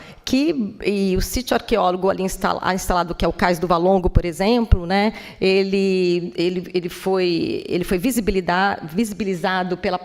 e o sítio arqueólogo ali instalado, que é o Cais do Valongo, por exemplo, né, ele foi visibilizado pelo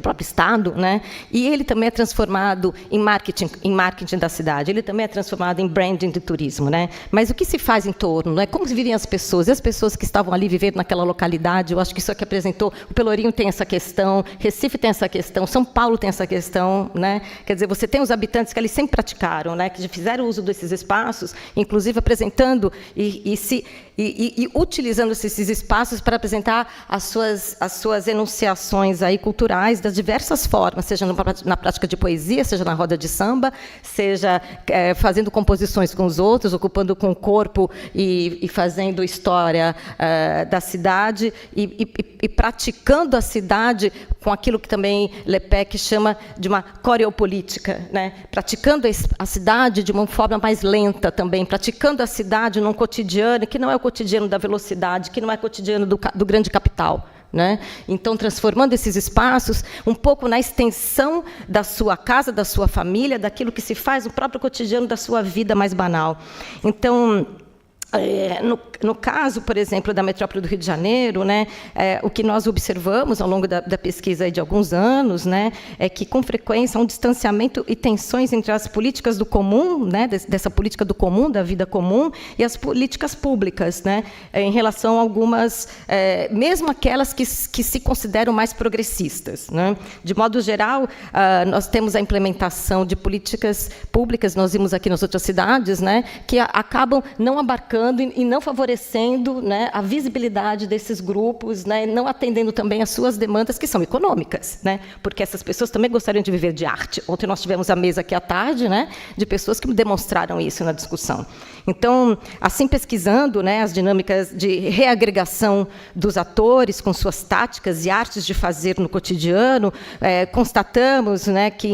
próprio Estado, né? E ele também é transformado em marketing da cidade, ele também é transformado em branding de turismo, né? Mas o que se faz em torno, né? Como vivem as pessoas? E as pessoas que estavam ali vivendo naquela localidade, eu acho que isso aqui apresentou, o Pelourinho tem essa questão, Recife tem essa questão, São Paulo tem essa questão, né? Quer dizer, você tem os habitantes que ali sempre praticaram, né? Que já fizeram uso desses espaços, inclusive apresentando e utilizando esses espaços para apresentar as suas enunciações aí culturais das diversas formas, seja na prática de poesia, seja na roda de samba, seja fazendo composições com os outros, ocupando com o corpo e fazendo história da cidade e praticando a cidade com aquilo que também Lepec chama de uma coreopolítica, né? Praticando a cidade de uma forma mais lenta também, praticando a cidade num cotidiano que não é o cotidiano da velocidade, que não é o cotidiano do grande capital, né? Então, transformando esses espaços um pouco na extensão da sua casa, da sua família, daquilo que se faz no próprio cotidiano da sua vida mais banal. Então, No caso, por exemplo, da metrópole do Rio de Janeiro, né, o que nós observamos ao longo da pesquisa aí de alguns anos, né, é que, com frequência, há um distanciamento e tensões entre as políticas do comum, né, dessa política do comum, da vida comum, e as políticas públicas, né, em relação a algumas, mesmo aquelas que se consideram mais progressistas, né. De modo geral, nós temos a implementação de políticas públicas, nós vimos aqui nas outras cidades, né, que acabam não abarcando e não favorecendo, né, a visibilidade desses grupos, né, não atendendo também às suas demandas, que são econômicas, né, porque essas pessoas também gostariam de viver de arte. Ontem nós tivemos a mesa aqui à tarde, né, de pessoas que demonstraram isso na discussão. Então, assim, pesquisando, né, as dinâmicas de reagregação dos atores com suas táticas e artes de fazer no cotidiano, constatamos, né, que,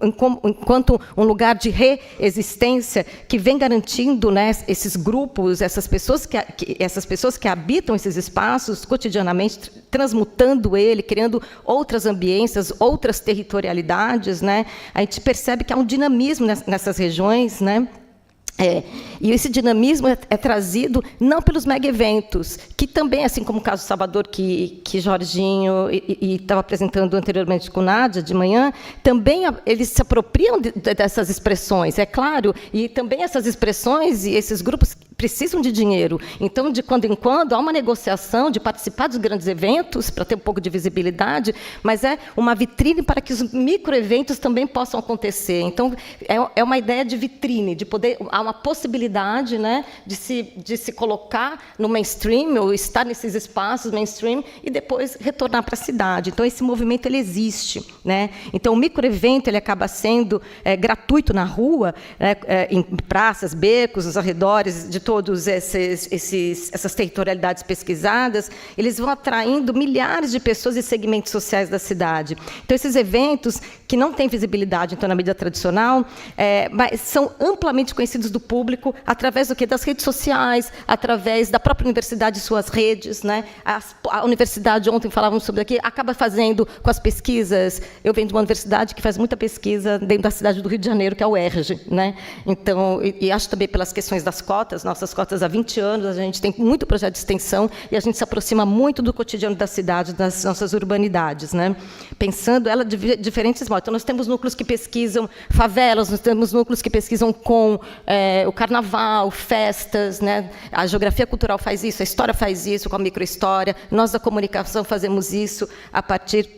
enquanto um lugar de reexistência que vem garantindo, né, esses grupos, essas pessoas que habitam esses espaços cotidianamente, transmutando ele, criando outras ambiências, outras territorialidades, né, a gente percebe que há um dinamismo nessas regiões, né. E esse dinamismo é trazido não pelos mega-eventos, que também, assim como o caso de Salvador, que Jorginho estava apresentando anteriormente com Nádia, de manhã, também eles se apropriam dessas expressões, é claro, e também essas expressões e esses grupos precisam de dinheiro. Então, de quando em quando, há uma negociação de participar dos grandes eventos, para ter um pouco de visibilidade, mas é uma vitrine para que os microeventos também possam acontecer. Então, é uma ideia de vitrine, de poder... Há uma possibilidade, né, de se colocar no mainstream, ou estar nesses espaços mainstream, e depois retornar para a cidade. Então, esse movimento ele existe, né? Então, o microevento ele acaba sendo gratuito na rua, né, em praças, becos, nos arredores de todas essas territorialidades pesquisadas, eles vão atraindo milhares de pessoas e segmentos sociais da cidade. Então, esses eventos que não têm visibilidade, então, na mídia tradicional, mas são amplamente conhecidos do público através do quê? Das redes sociais, através da própria universidade e suas redes, né? A universidade, ontem falávamos sobre aqui, acaba fazendo com as pesquisas. Eu venho de uma universidade que faz muita pesquisa dentro da cidade do Rio de Janeiro, que é a UERJ, né? Então, e acho também pelas questões das cotas, nossas cotas há 20 anos, a gente tem muito projeto de extensão e a gente se aproxima muito do cotidiano da cidade, das nossas urbanidades, né? Pensando ela de diferentes modos. Então, nós temos núcleos que pesquisam favelas, nós temos núcleos que pesquisam com o carnaval, festas, né? A geografia cultural faz isso, a história faz isso com a microhistória, nós da comunicação fazemos isso a partir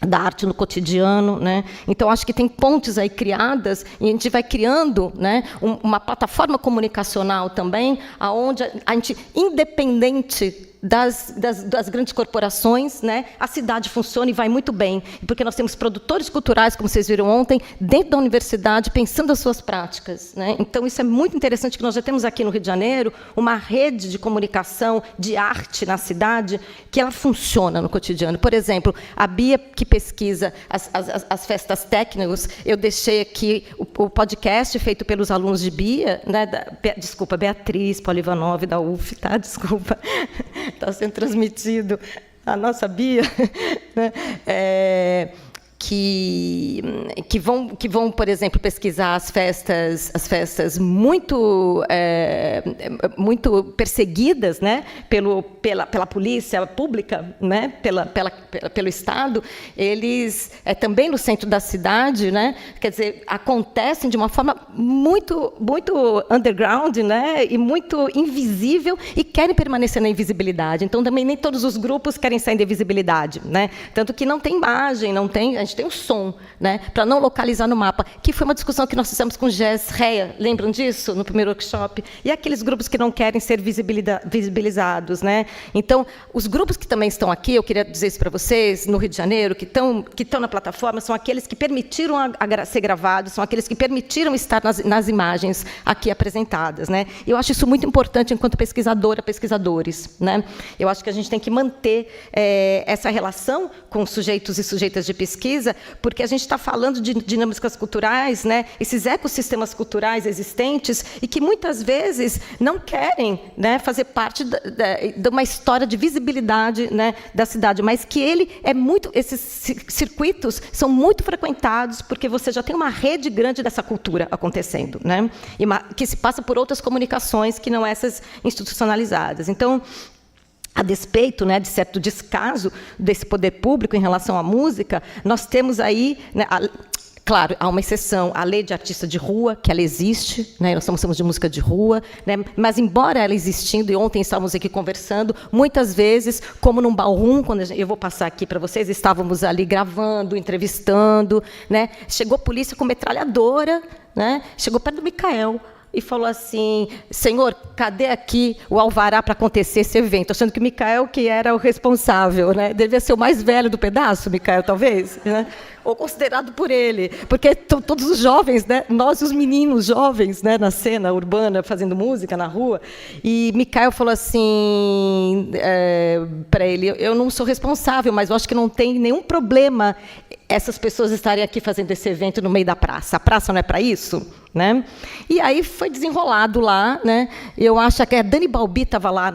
da arte no cotidiano, né? Então, acho que tem pontes aí criadas e a gente vai criando, né, uma plataforma comunicacional também, aonde a gente, independente das grandes corporações, né, a cidade funciona e vai muito bem, porque nós temos produtores culturais, como vocês viram ontem, dentro da universidade, pensando as suas práticas, né? Então, isso é muito interessante, que nós já temos aqui no Rio de Janeiro uma rede de comunicação, de arte na cidade, que ela funciona no cotidiano. Por exemplo, a Bia, que pesquisa as festas técnicas, eu deixei aqui o podcast feito pelos alunos de Bia, né, desculpa, Beatriz Polivanov, da UF, tá? Desculpa. Está sendo transmitido a nossa Bia, né? Que vão, por exemplo, pesquisar as festas muito perseguidas, né, pela polícia pública, né, pelo Estado. Eles também no centro da cidade, né, quer dizer, acontecem de uma forma muito underground, né, e muito invisível, e querem permanecer na invisibilidade. Então, também nem todos os grupos querem sair da invisibilidade, né, tanto que não tem imagem, a gente tem o som, né, para não localizar no mapa, que foi uma discussão que nós fizemos com Jess Rea, lembram disso, no primeiro workshop? E aqueles grupos que não querem ser visibilizados, né? Então, os grupos que também estão aqui, eu queria dizer isso para vocês, no Rio de Janeiro, que estão na plataforma, são aqueles que permitiram ser gravados, são aqueles que permitiram estar nas imagens aqui apresentadas, né? Eu acho isso muito importante enquanto pesquisadores, né? Eu acho que a gente tem que manter essa relação com sujeitos e sujeitas de pesquisa, precisa, porque a gente está falando de dinâmicas culturais, né, esses ecossistemas culturais existentes, e que muitas vezes não querem, né, fazer parte de uma história de visibilidade, né, da cidade, mas que esses circuitos são muito frequentados, porque você já tem uma rede grande dessa cultura acontecendo, né, que se passa por outras comunicações que não essas institucionalizadas. Então, a despeito, né, de certo descaso desse poder público em relação à música, nós temos aí, né, claro, há uma exceção, a lei de artista de rua, que ela existe, né, nós estamos de música de rua, né, mas, embora ela existindo, e ontem estávamos aqui conversando, muitas vezes, como num ballroom, quando eu vou passar aqui para vocês, estávamos ali gravando, entrevistando, né, chegou a polícia com metralhadora, né, chegou perto do Micael, e falou assim: senhor, cadê aqui o alvará para acontecer esse evento? Achando que o Micael que era o responsável, né? Devia ser o mais velho do pedaço, Micael, talvez, né? Ou considerado por ele, porque todos os jovens, né? Nós, os meninos jovens, né? Na cena urbana, fazendo música na rua, e Micael falou assim para ele: eu não sou responsável, mas eu acho que não tem nenhum problema essas pessoas estarem aqui fazendo esse evento no meio da praça. A praça não é para isso? Né? E aí foi desenrolado lá, né? Eu acho que a Dani Balbi estava lá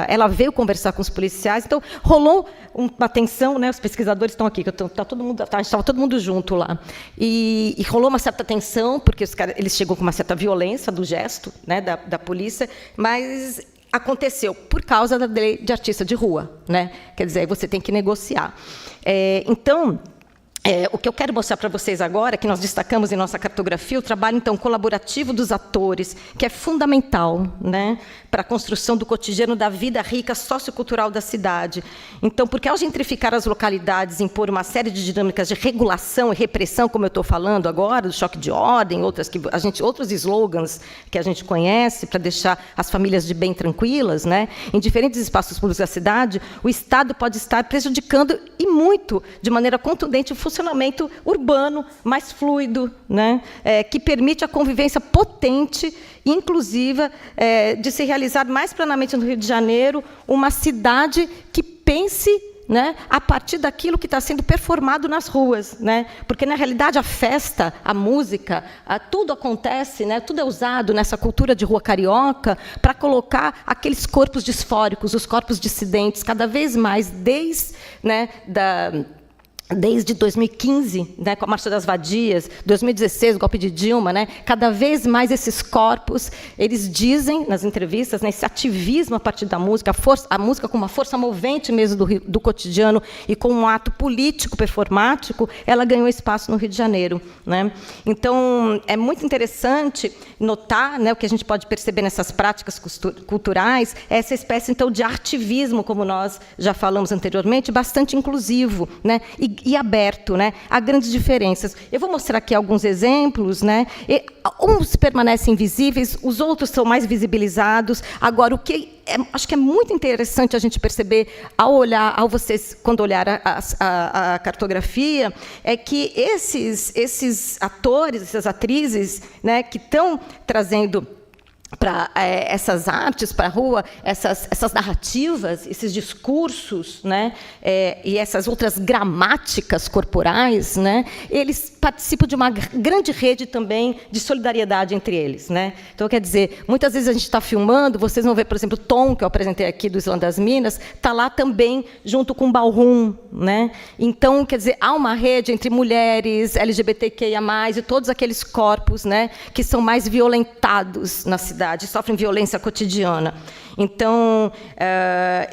ela veio conversar com os policiais, então rolou uma tensão, né? Os pesquisadores estão aqui, estava todo mundo junto lá, e rolou uma certa tensão, porque eles chegam com uma certa violência do gesto, né? da polícia, mas aconteceu por causa da lei de artista de rua, né? Quer dizer, aí você tem que negociar. Então, o que eu quero mostrar para vocês agora, que nós destacamos em nossa cartografia, o trabalho, então, colaborativo dos atores, que é fundamental, né, para a construção do cotidiano da vida rica sociocultural da cidade. Então, porque ao gentrificar as localidades, impor uma série de dinâmicas de regulação e repressão, como eu estou falando agora, do choque de ordem, outros slogans que a gente conhece, para deixar as famílias de bem tranquilas, né, em diferentes espaços públicos da cidade, o Estado pode estar prejudicando, e muito, de maneira contundente, o funcionamento urbano mais fluido, né, que permite a convivência potente e inclusiva de se realizar mais plenamente no Rio de Janeiro uma cidade que pense, né, a partir daquilo que está sendo performado nas ruas, né, porque na realidade a festa, a música, tudo acontece, né, tudo é usado nessa cultura de rua carioca para colocar aqueles corpos disfóricos, os corpos dissidentes, cada vez mais desde 2015, né, com a Marcha das Vadias, 2016, o golpe de Dilma, né, cada vez mais esses corpos, eles dizem nas entrevistas, né, esse ativismo a partir da música, a música com uma força movente mesmo do cotidiano e com um ato político performático, ela ganhou espaço no Rio de Janeiro, né? Então, é muito interessante notar, né, o que a gente pode perceber nessas práticas culturais, essa espécie, então, de ativismo, como nós já falamos anteriormente, bastante inclusivo, né, e aberto, né? Há grandes diferenças. Eu vou mostrar aqui alguns exemplos, né? Uns permanecem invisíveis, os outros são mais visibilizados. Agora, acho que é muito interessante a gente perceber quando olhar a cartografia, é que esses atores, essas atrizes, né, que estão trazendo para essas artes, para a rua, essas narrativas, esses discursos, né, e essas outras gramáticas corporais, né, eles participam de uma grande rede também de solidariedade entre eles, né? Então, quer dizer, muitas vezes a gente está filmando, vocês vão ver, por exemplo, o Tom, que eu apresentei aqui do Islã das Minas, está lá também junto com o Ballroom, né? Então, quer dizer, há uma rede entre mulheres, LGBTQIA+, e todos aqueles corpos, né, que são mais violentados na cidade, sofrem violência cotidiana. Então,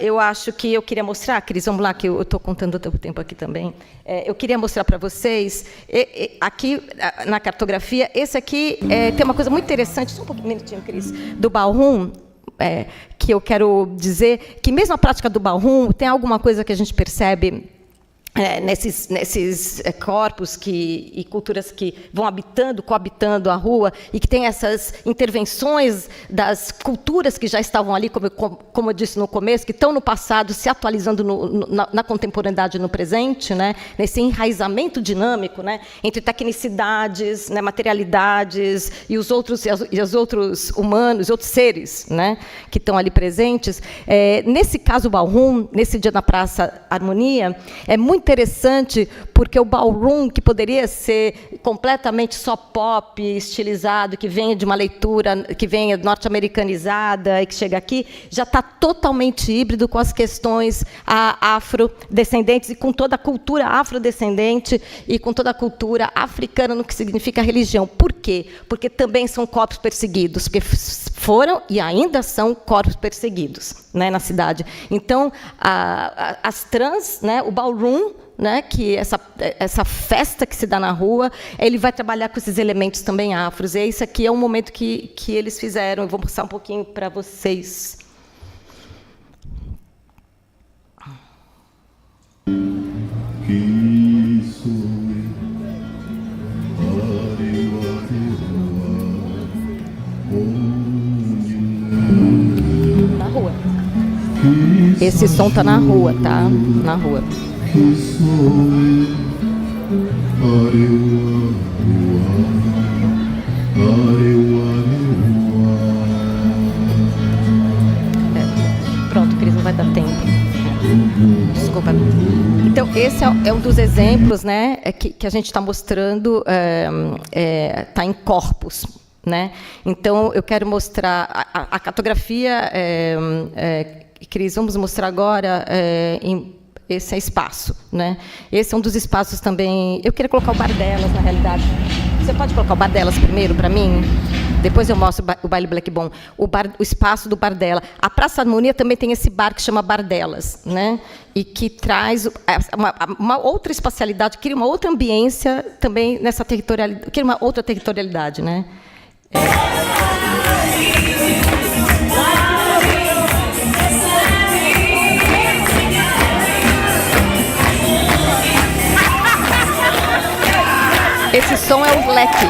eu acho que eu queria mostrar, Cris, vamos lá, que eu estou contando o tempo aqui também. Eu queria mostrar para vocês, aqui na cartografia, esse aqui tem uma coisa muito interessante, só um minutinho, Cris, do Ballroom, que eu quero dizer que, mesmo a prática do Ballroom, tem alguma coisa que a gente percebe nesses corpos e culturas que vão coabitando a rua, e que tem essas intervenções das culturas que já estavam ali, como eu disse no começo, que estão no passado, se atualizando na contemporaneidade, no presente, né? Nesse enraizamento dinâmico, né? Entre tecnicidades, né? Materialidades e os outros humanos, outros seres, né? Que estão ali presentes. Nesse caso, o Ballroom, nesse dia na Praça Harmonia, é muito interessante, porque o ballroom, que poderia ser completamente só pop, estilizado, que venha de uma leitura, que venha norte-americanizada e que chega aqui, já está totalmente híbrido com as questões afrodescendentes e com toda a cultura afrodescendente e com toda a cultura africana no que significa religião. Por quê? Porque também são corpos perseguidos, porque foram e ainda são corpos perseguidos, né, na cidade. Então, as trans, né, o ballroom, né, que essa festa que se dá na rua, ele vai trabalhar com esses elementos também afros. E esse aqui é um momento que eles fizeram. Eu vou mostrar um pouquinho para vocês. Na rua. Esse som tá na rua, tá? Na rua. Pronto, Cris, não vai dar tempo. Desculpa. Então, esse é um dos exemplos, né, que a gente está mostrando, está em corpos. Né? Então, eu quero mostrar a cartografia. Cris, vamos mostrar agora esse é espaço, né? Esse é um dos espaços também. Eu queria colocar o bar delas, na realidade. Você pode colocar o bar delas primeiro para mim? Depois eu mostro o baile Black Bomb, o espaço do bar dela. A Praça da Harmonia também tem esse bar que chama Bar Delas, né? E que traz uma outra espacialidade, cria uma outra ambiência também nessa territorialidade, cria uma outra territorialidade, né? Esse som é o leque.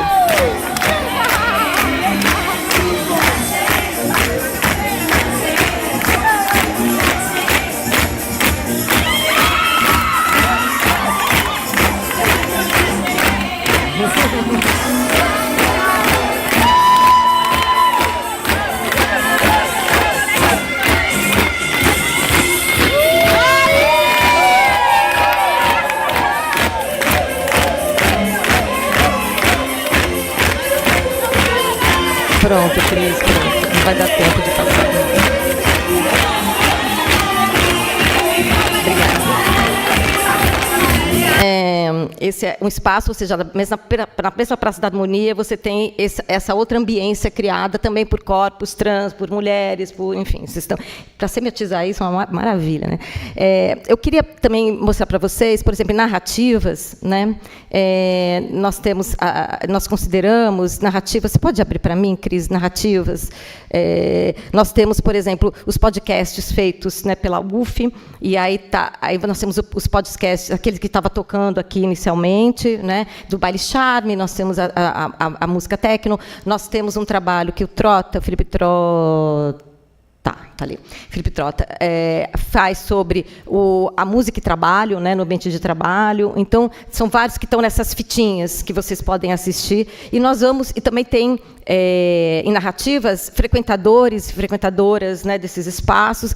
Pronto, Cris, pronto. Não vai dar tempo de passar. Esse é um espaço, ou seja, na mesma Praça da Harmonia, você tem essa outra ambiência criada também por corpos trans, por mulheres, enfim, para semetizar isso é uma maravilha, né? Eu queria também mostrar para vocês, por exemplo, narrativas, né? Nós consideramos narrativas. Você pode abrir para mim, Cris, narrativas? Nós temos, por exemplo, os podcasts feitos, né, pela UF, e aí nós temos os podcasts, aquele que estava tocando aqui inicialmente, né, do baile charme, nós temos a música techno, nós temos um trabalho que o Felipe Trota, tá ali, Felipe Trota, faz sobre a música e trabalho, né, no ambiente de trabalho. Então, são vários que estão nessas fitinhas que vocês podem assistir. E nós vamos, e também tem, em narrativas, frequentadores e frequentadoras, né, desses espaços.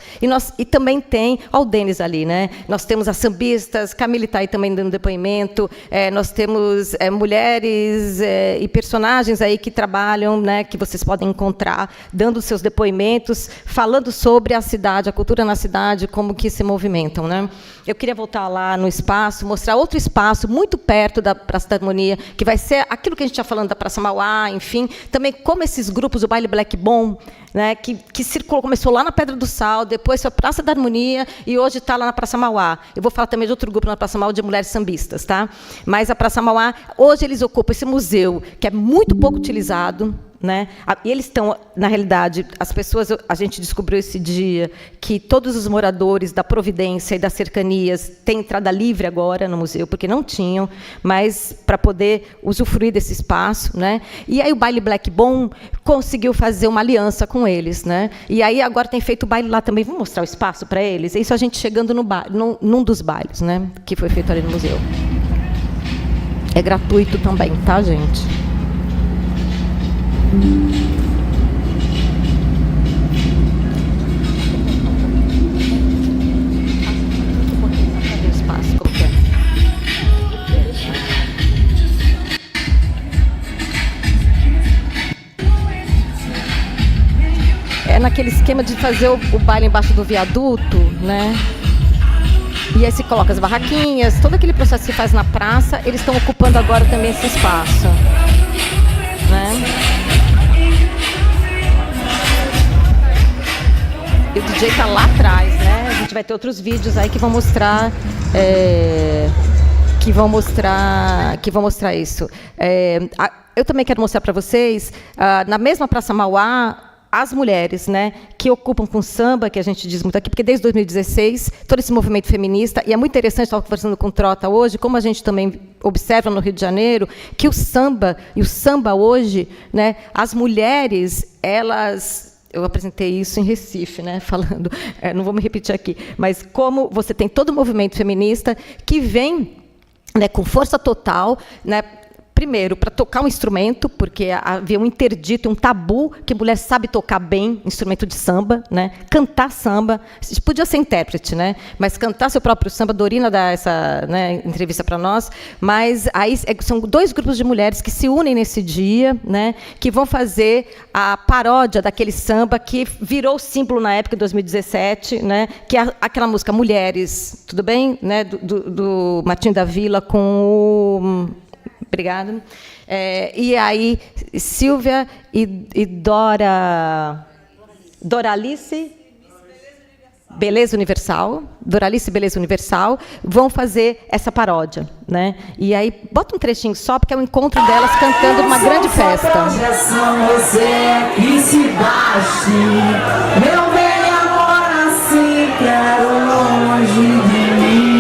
E também tem, o Denis ali, né? Nós temos as sambistas, Camila está aí também dando depoimento, nós temos mulheres e personagens aí que trabalham, né, que vocês podem encontrar, dando seus depoimentos, falando sobre a cidade, a cultura na cidade, como que se movimentam, né? Eu queria voltar lá no espaço, mostrar outro espaço muito perto da Praça da Harmonia, que vai ser aquilo que a gente está falando da Praça Mauá, enfim, também como esses grupos, o baile Black Bomb, né, que circulou, começou lá na Pedra do Sal, depois foi a Praça da Harmonia e hoje está lá na Praça Mauá. Eu vou falar também de outro grupo na Praça Mauá de mulheres sambistas, tá? Mas a Praça Mauá, hoje eles ocupam esse museu, que é muito pouco utilizado, né? E eles estão, na realidade, as pessoas, a gente descobriu esse dia que todos os moradores da Providência e das cercanias têm entrada livre agora no museu, porque não tinham, mas para poder usufruir desse espaço, né? E aí o baile Black Bomb conseguiu fazer uma aliança com eles, né? E aí agora tem feito o baile lá também. Vamos mostrar o espaço para eles? Isso a gente chegando num dos bailes, né? Que foi feito ali no museu. É gratuito também, tá, gente? aquele esquema de fazer o baile embaixo do viaduto, né? E aí se coloca as barraquinhas, todo aquele processo que se faz na praça, eles estão ocupando agora também esse espaço, né? E o DJ está lá atrás, né? A gente vai ter outros vídeos aí que vão mostrar, isso. Eu também quero mostrar para vocês, na mesma Praça Mauá, as mulheres, né, que ocupam com samba, que a gente diz muito aqui, porque desde 2016, todo esse movimento feminista, e é muito interessante, estava conversando com o Trota hoje, como a gente também observa no Rio de Janeiro, que o samba hoje, né, as mulheres, elas... Eu apresentei isso em Recife, né, falando, não vou me repetir aqui, mas como você tem todo o movimento feminista que vem, né, com força total, né, primeiro, para tocar um instrumento, porque havia um interdito, um tabu, que a mulher sabe tocar bem instrumento de samba, né? Cantar samba, podia ser intérprete, né? Mas cantar seu próprio samba, Dorina dá essa, né, entrevista para nós, mas aí são 2 grupos de mulheres que se unem nesse dia, né, que vão fazer a paródia daquele samba que virou símbolo na época, em 2017, né, que é aquela música Mulheres, tudo bem? Né, do Martinho da Vila com o... Obrigada. E aí, Silvia e Doralice Beleza Universal, Doralice Beleza Universal, vão fazer essa paródia, né? E aí, bota um trechinho só, porque é o encontro delas cantando uma grande festa. Você que se baste, meu bem amor, assim quero longe de mim.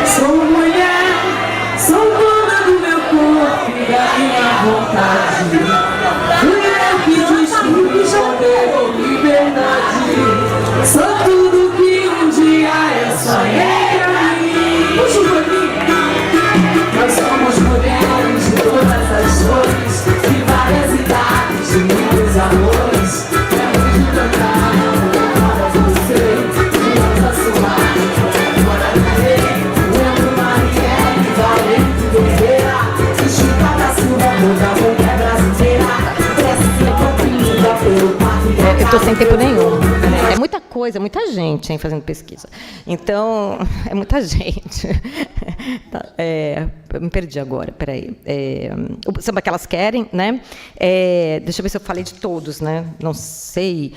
Sou mulher, sou dona do meu corpo e da minha vontade. Mulher que diz que poder ou liberdade. Sou tudo que um dia eu sonhei pra mim. Puxa pra mim. Nós somos mulheres de todas as cores, de várias idades, de muitos amores. Temos de cantar para você, de nossa suave. Eu estou sem tempo nenhum. É muita coisa, muita gente, hein, fazendo pesquisa. Então, é muita gente. Eu me perdi agora, peraí. O samba que elas querem, né? Deixa eu ver se eu falei de todos, né? Não sei.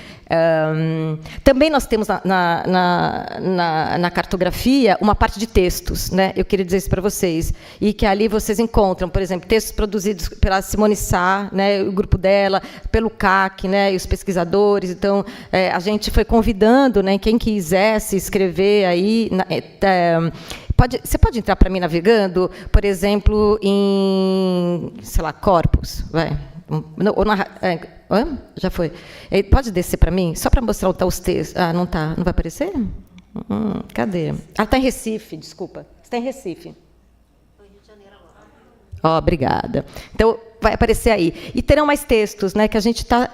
Também nós temos na cartografia uma parte de textos, né? Eu queria dizer isso para vocês. E que ali vocês encontram, por exemplo, textos produzidos pela Simone Sá, né, o grupo dela, pelo CAC, né, e os pesquisadores. Então, a gente foi convidando, né, quem quisesse escrever aí. Você pode entrar para mim navegando, por exemplo, em, sei lá, Corpus, vai. Já foi. Pode descer para mim, só para mostrar os textos. Não tá, não vai aparecer? Cadê? Ela está em Recife, desculpa. Você está em Recife. Estou em Rio de Janeiro agora. Obrigada. Então, vai aparecer aí. E terão mais textos, né? Que a gente está.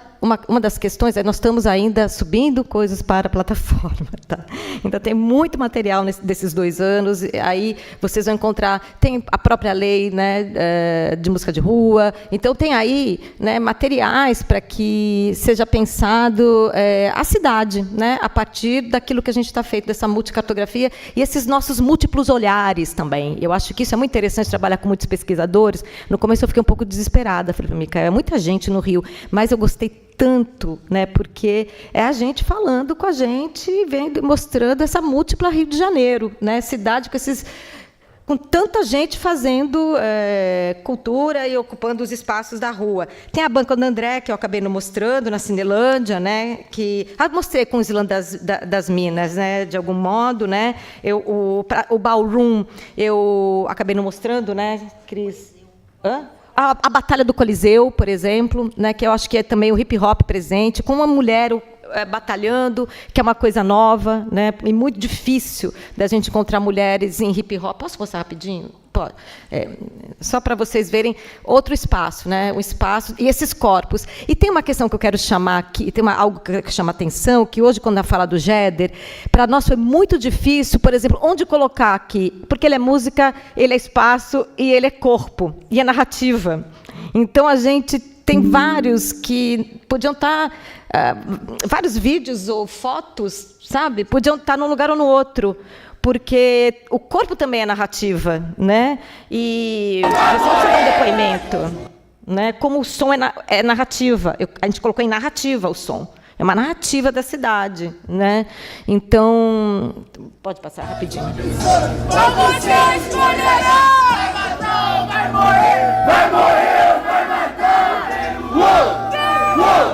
Uma das questões é nós estamos ainda subindo coisas para a plataforma. Tá? Ainda tem muito material desses 2 anos. Aí vocês vão encontrar, tem a própria lei, né, de música de rua. Então tem aí, né, materiais para que seja pensado a cidade, né, a partir daquilo que a gente está feito, dessa multicartografia e esses nossos múltiplos olhares também. Eu acho que isso é muito interessante trabalhar com muitos pesquisadores. No começo eu fiquei um pouco desesperada, falei para Micael, é muita gente no Rio, mas eu gostei tanto, né, porque é a gente falando com a gente, vendo, mostrando essa múltipla Rio de Janeiro, né, cidade com tanta gente fazendo cultura e ocupando os espaços da rua. Tem a Banca do André, que eu acabei não mostrando, na Cinelândia, né, que mostrei com os Islã das Minas, né, de algum modo, né, o Ballroom eu acabei não mostrando, né, Cris? A Batalha do Coliseu, por exemplo, né, que eu acho que é também o hip-hop presente, com uma mulher batalhando, que é uma coisa nova, né, e muito difícil da gente encontrar mulheres em hip-hop. Posso mostrar rapidinho? Pode. Só para vocês verem outro espaço, né, um espaço e esses corpos. E tem uma questão que eu quero chamar aqui, tem algo que chama atenção, que hoje, quando a fala do Géder, para nós foi muito difícil, por exemplo, onde colocar aqui, porque ele é música, ele é espaço e ele é corpo, e é narrativa. Então, a gente tem vários que podiam estar, vários vídeos ou fotos, sabe, podiam estar num lugar ou no outro, porque o corpo também é narrativa, né? E você não precisa dar um depoimento, né? Como o som é narrativa, a gente colocou em narrativa o som. É uma narrativa da cidade, né? Então, pode passar rapidinho. Você escolherá! Vai matar, vai morrer! Vai morrer, vai matar! Uou! Uou!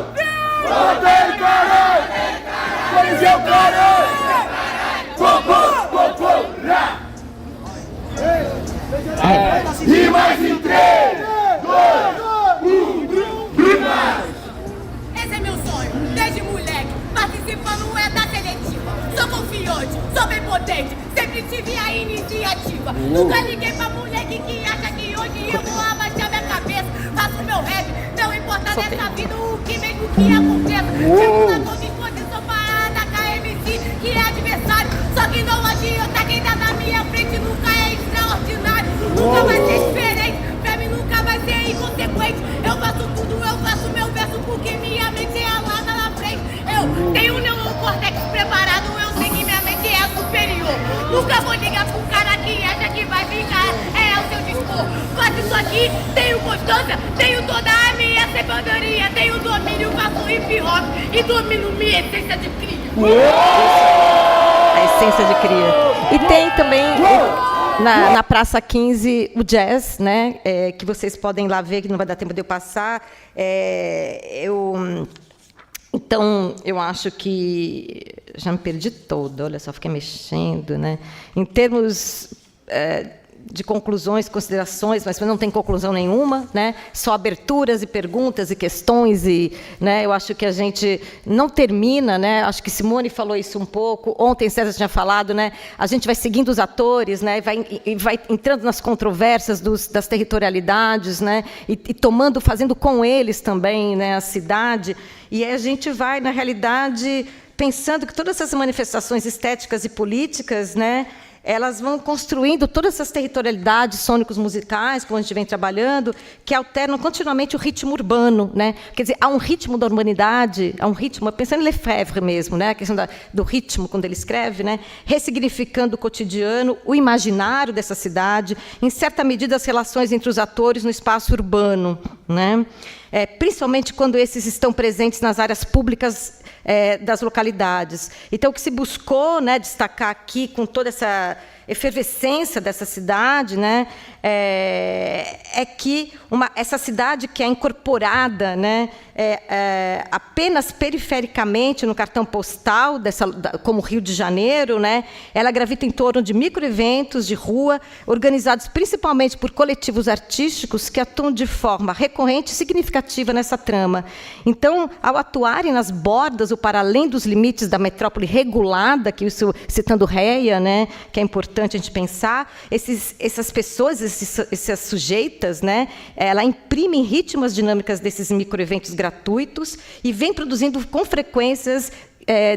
Bota caralho! Pois eu caralho! E mais em 3, 2, 1, Esse é meu sonho, desde moleque, participando da seletiva. Sou confiante, sou bem potente, sempre tive a iniciativa. Nunca liguei pra moleque que acha que hoje eu vou abaixar minha cabeça. Faço meu rap, não importa nessa vida o que mesmo que aconteça. Chego na tua disposição para atacar MC que é adversário. Só que não adianta, quem tá na minha frente nunca é extraordinário. Nunca vai ser diferente, pra mim nunca vai ser inconsequente. Eu faço tudo, eu faço meu verso porque minha mente é lá na frente. Eu tenho o neocórtex preparado, eu sei que minha mente é superior. Nunca vou ligar pro cara que acha que vai ficar ao seu dispor. Faço isso aqui, tenho constância, tenho toda a minha sabedoria, tenho domínio, faço hip hop e domino minha essência de cria. A essência de cria. E tem também na Praça 15 o jazz, né? Que vocês podem lá ver, que não vai dar tempo de eu passar. Então, eu acho que já me perdi toda, olha só, fiquei mexendo, né? Em termos de conclusões, considerações, mas não tem conclusão nenhuma, né? Só aberturas e perguntas e questões, e, né, eu acho que a gente não termina, né? Acho que Simone falou isso um pouco, ontem César tinha falado, né? A gente vai seguindo os atores, né? E vai entrando nas controvérsias das territorialidades, né? E fazendo com eles também, né, a cidade, e aí a gente vai, na realidade, pensando que todas essas manifestações estéticas e políticas, né, elas vão construindo todas essas territorialidades sônicos musicais, como a gente vem trabalhando, que alternam continuamente o ritmo urbano, né? Quer dizer, há um ritmo da urbanidade, há um ritmo, pensando em Lefebvre mesmo, né? A questão do ritmo, quando ele escreve, né? Ressignificando o cotidiano, o imaginário dessa cidade, em certa medida as relações entre os atores no espaço urbano, né? Principalmente quando esses estão presentes nas áreas públicas das localidades. Então, o que se buscou, né, destacar aqui, com toda essa efervescência dessa cidade, né, é que essa cidade que é incorporada, né, apenas perifericamente no cartão postal, como Rio de Janeiro, né, ela gravita em torno de microeventos de rua, organizados principalmente por coletivos artísticos que atuam de forma recorrente e significativa nessa trama. Então, ao atuarem nas bordas ou para além dos limites da metrópole regulada, que isso, citando Reia, né, que é importante a gente pensar, essas pessoas, essas sujeitas, né, ela imprimem ritmos dinâmicas desses microeventos gratuitos e vem produzindo com frequências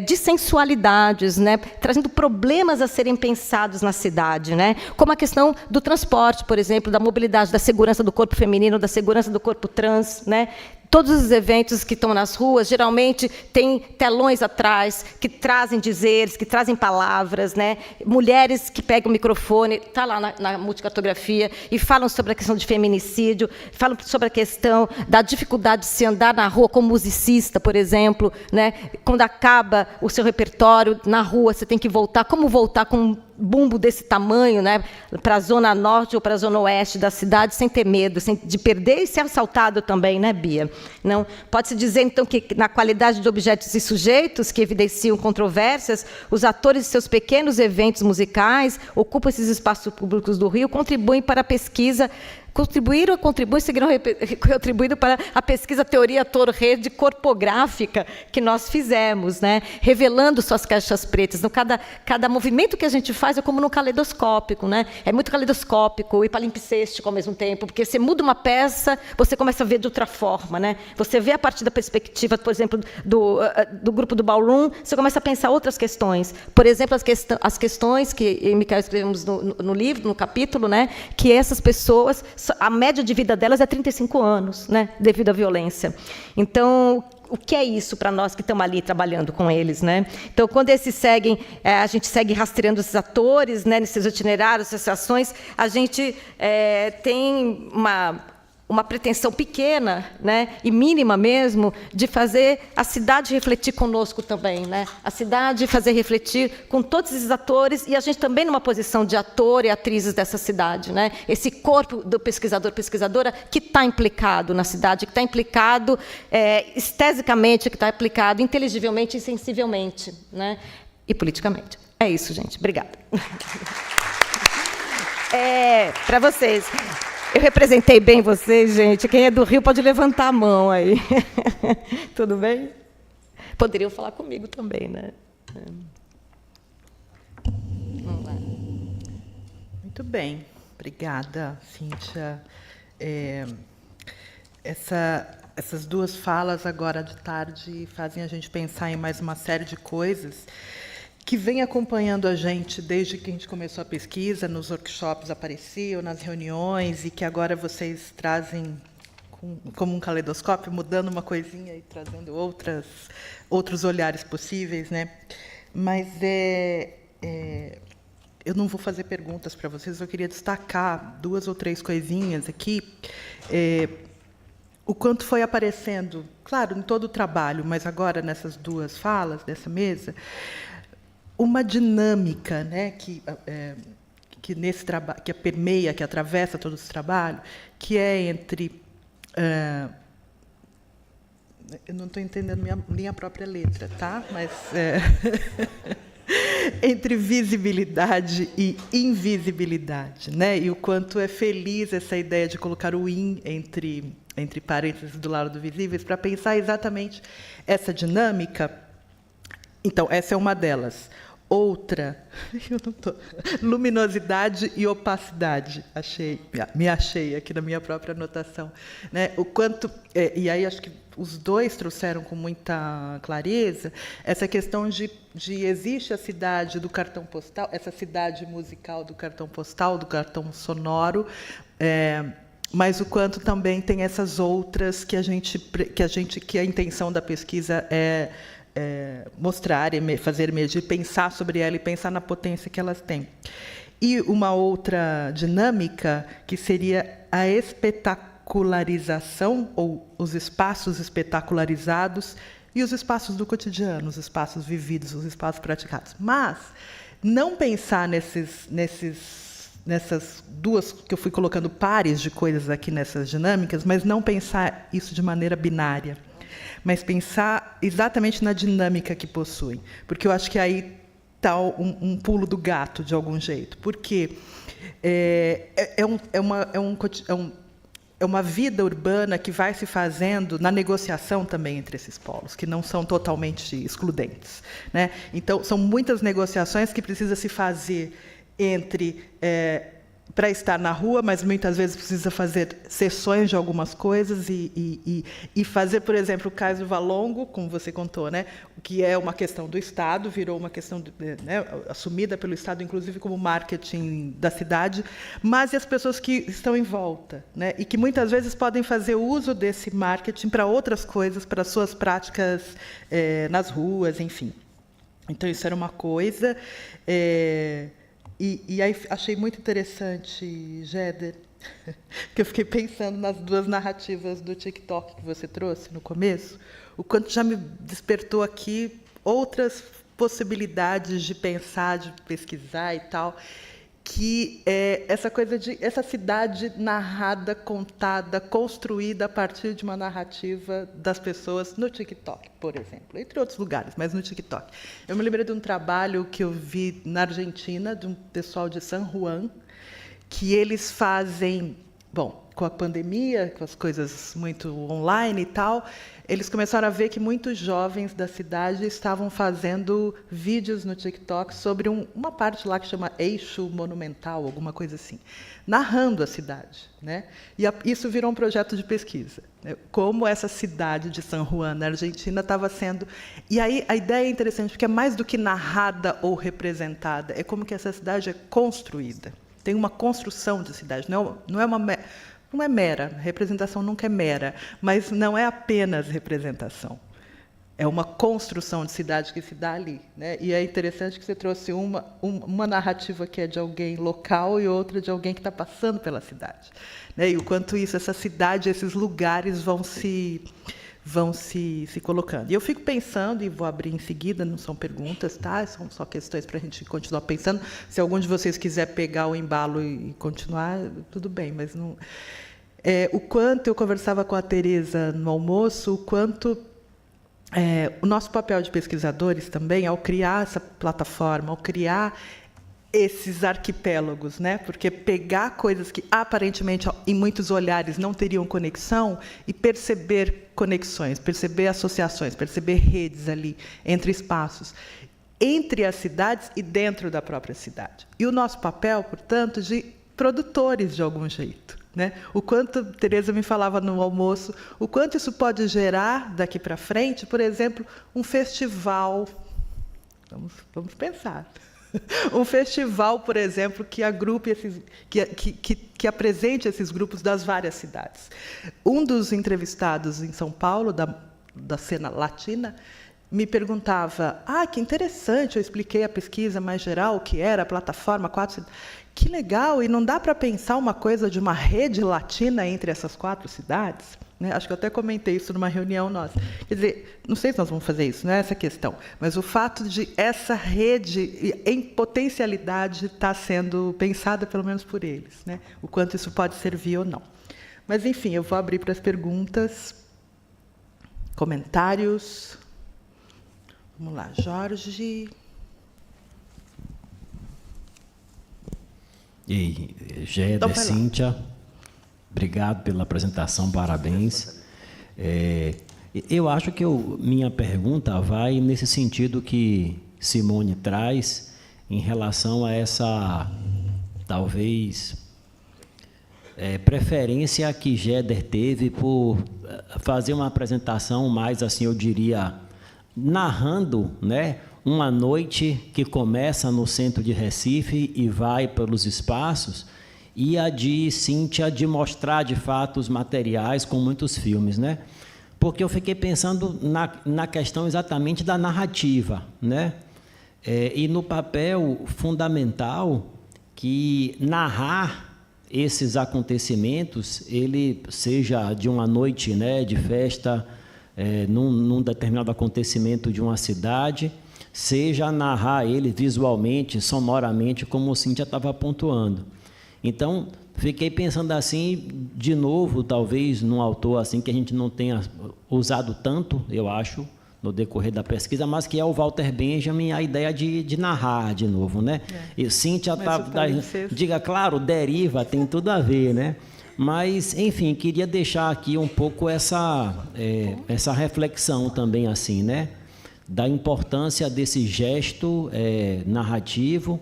dissensualidades, né, trazendo problemas a serem pensados na cidade, né, como a questão do transporte, por exemplo, da mobilidade, da segurança do corpo feminino, da segurança do corpo trans, né. Todos os eventos que estão nas ruas, geralmente, têm telões atrás, que trazem dizeres, que trazem palavras, né? Mulheres que pegam o microfone, está lá na multicartografia, e falam sobre a questão de feminicídio, falam sobre a questão da dificuldade de se andar na rua como musicista, por exemplo, né? Quando acaba o seu repertório, na rua, você tem que voltar. Como voltar com um bumbo desse tamanho, né, para a zona norte ou para a zona oeste da cidade, sem ter medo, de perder e ser assaltado também, né, Bia? Não, pode-se dizer, então, que na qualidade de objetos e sujeitos que evidenciam controvérsias, os atores de seus pequenos eventos musicais ocupam esses espaços públicos do Rio, contribuem para a pesquisa, seguirão contribuindo para a pesquisa Teoria Torre-Rede corpográfica que nós fizemos, né? Revelando suas caixas pretas. Então, cada movimento que a gente faz é como no caleidoscópico, né? É muito caleidoscópico e palimpsêstico ao mesmo tempo, porque você muda uma peça, você começa a ver de outra forma, né? Você vê a partir da perspectiva, por exemplo, do grupo do Ballroom, você começa a pensar outras questões. Por exemplo, as questões que eu e Micael escrevemos no livro, no capítulo, né? Que essas pessoas a média de vida delas é 35 anos, né, devido à violência. Então, o que é isso para nós que estamos ali trabalhando com eles, né? Então, quando esses seguem, a gente segue rastreando esses atores, né, nesses itinerários, essas ações, a gente tem uma pretensão pequena, né, e mínima mesmo, de fazer a cidade refletir conosco também, né? A cidade fazer refletir com todos esses atores e a gente também numa posição de ator e atrizes dessa cidade, né? Esse corpo do pesquisador, pesquisadora que está implicado na cidade, que está implicado estesicamente, que está implicado inteligivelmente e sensivelmente, né? E politicamente. É isso, gente. Obrigada. Para vocês. Eu representei bem vocês, gente. Quem é do Rio pode levantar a mão aí. Tudo bem? Poderiam falar comigo também, né? Vamos lá. Muito bem. Obrigada, Cíntia. Essas duas falas agora de tarde fazem a gente pensar em mais uma série de coisas que vem acompanhando a gente desde que a gente começou a pesquisa, nos workshops apareciam, nas reuniões, e que agora vocês trazem como um caleidoscópio, mudando uma coisinha e trazendo outros olhares possíveis, né? Mas eu não vou fazer perguntas para vocês, eu queria destacar 2 ou 3 coisinhas aqui. O quanto foi aparecendo, claro, em todo o trabalho, mas agora nessas 2 falas dessa mesa, uma dinâmica, né, que nesse trabalho, que permeia, que atravessa todo esse trabalho, que é entre eu não estou entendendo minha própria letra, tá? Mas entre visibilidade e invisibilidade, né? E o quanto é feliz essa ideia de colocar o in entre parênteses do lado do visíveis para pensar exatamente essa dinâmica. Então, essa é uma delas. Outra, luminosidade e opacidade. Me achei aqui na minha própria anotação, né? O quanto, e aí acho que os 2 trouxeram com muita clareza essa questão de existe a cidade do cartão postal, essa cidade musical do cartão postal, do cartão sonoro, mas o quanto também tem essas outras que a intenção da pesquisa é mostrar, fazer medir, pensar sobre ela e pensar na potência que elas têm. E uma outra dinâmica que seria a espetacularização, ou os espaços espetacularizados e os espaços do cotidiano, os espaços vividos, os espaços praticados. Mas não pensar nessas 2 que eu fui colocando pares de coisas aqui nessas dinâmicas, mas não pensar isso de maneira binária, mas pensar exatamente na dinâmica que possuem, porque eu acho que aí está um pulo do gato, de algum jeito, porque é uma vida urbana que vai se fazendo na negociação também entre esses polos, que não são totalmente excludentes, né? Então, são muitas negociações que precisa se fazer entre para estar na rua, mas muitas vezes precisa fazer sessões de algumas coisas e fazer, por exemplo, o caso Valongo, como você contou, né, que é uma questão do Estado, virou uma questão assumida pelo Estado, inclusive como marketing da cidade, mas e as pessoas que estão em volta, né, e que muitas vezes podem fazer uso desse marketing para outras coisas, para suas práticas nas ruas, enfim. Então, isso era uma coisa. E aí achei muito interessante, Géder, que eu fiquei pensando nas 2 narrativas do TikTok que você trouxe no começo, o quanto já me despertou aqui outras possibilidades de pensar, de pesquisar e tal, que é essa coisa de essa cidade narrada, contada, construída a partir de uma narrativa das pessoas no TikTok, por exemplo, entre outros lugares, mas no TikTok. Eu me lembrei de um trabalho que eu vi na Argentina, de um pessoal de San Juan, que eles fazem, bom, com a pandemia, com as coisas muito online e tal, eles começaram a ver que muitos jovens da cidade estavam fazendo vídeos no TikTok sobre uma parte lá que chama Eixo Monumental, alguma coisa assim, narrando a cidade, né? E isso virou um projeto de pesquisa, né? Como essa cidade de San Juan, na Argentina, estava sendo... E aí a ideia é interessante, porque é mais do que narrada ou representada, é como que essa cidade é construída. Tem uma construção de cidade, não é não é mera, representação nunca é mera, mas não é apenas representação. É uma construção de cidade que se dá ali, né? E é interessante que você trouxe uma narrativa que é de alguém local e outra de alguém que está passando pela cidade, né? E o quanto isso, essa cidade, esses lugares vão se colocando. E eu fico pensando, e vou abrir em seguida, não são perguntas, tá? São só questões para a gente continuar pensando. Se algum de vocês quiser pegar o embalo e continuar, tudo bem, mas não... o quanto eu conversava com a Tereza no almoço, o quanto o nosso papel de pesquisadores também, ao criar essa plataforma, ao criar esses arquipélagos, né? Porque pegar coisas que aparentemente em muitos olhares não teriam conexão e perceber conexões, perceber associações, perceber redes ali entre espaços, entre as cidades e dentro da própria cidade. E o nosso papel, portanto, de produtores de algum jeito, né? O quanto, Tereza me falava no almoço, o quanto isso pode gerar daqui para frente, por exemplo, um festival. Vamos pensar. Um festival, por exemplo, que agrupe que apresente esses grupos das várias cidades. Um dos entrevistados em São Paulo, da cena latina, me perguntava: que interessante, eu expliquei a pesquisa mais geral, o que era a plataforma 4 que legal, e não dá para pensar uma coisa de uma rede latina entre essas 4 cidades? Né? Acho que eu até comentei isso numa reunião nossa. Quer dizer, não sei se nós vamos fazer isso, não é essa a questão, mas o fato de essa rede em potencialidade estar sendo pensada, pelo menos por eles, né? O quanto isso pode servir ou não. Mas, enfim, eu vou abrir para as perguntas, comentários. Vamos lá, Jorge. E Géder, Cíntia, obrigado pela apresentação, parabéns. Eu acho que minha pergunta vai nesse sentido que Simone traz em relação a essa, talvez, preferência que Géder teve por fazer uma apresentação mais, assim, eu diria, narrando, né, uma noite que começa no centro de Recife e vai pelos espaços, e a de Cíntia de mostrar, de fato, os materiais com muitos filmes, né? Porque eu fiquei pensando na questão exatamente da narrativa, né? E no papel fundamental que narrar esses acontecimentos, ele seja de uma noite, né, de festa, num determinado acontecimento de uma cidade, seja narrar ele visualmente, sonoramente, como o Cíntia estava pontuando. Então, fiquei pensando assim, de novo, talvez, num autor assim que a gente não tenha usado tanto, eu acho, no decorrer da pesquisa, mas que é o Walter Benjamin, a ideia de narrar de novo, né? E Cíntia diga, claro, deriva, tem tudo a ver, né? Mas, enfim, queria deixar aqui um pouco essa reflexão também, assim, né? Da importância desse gesto narrativo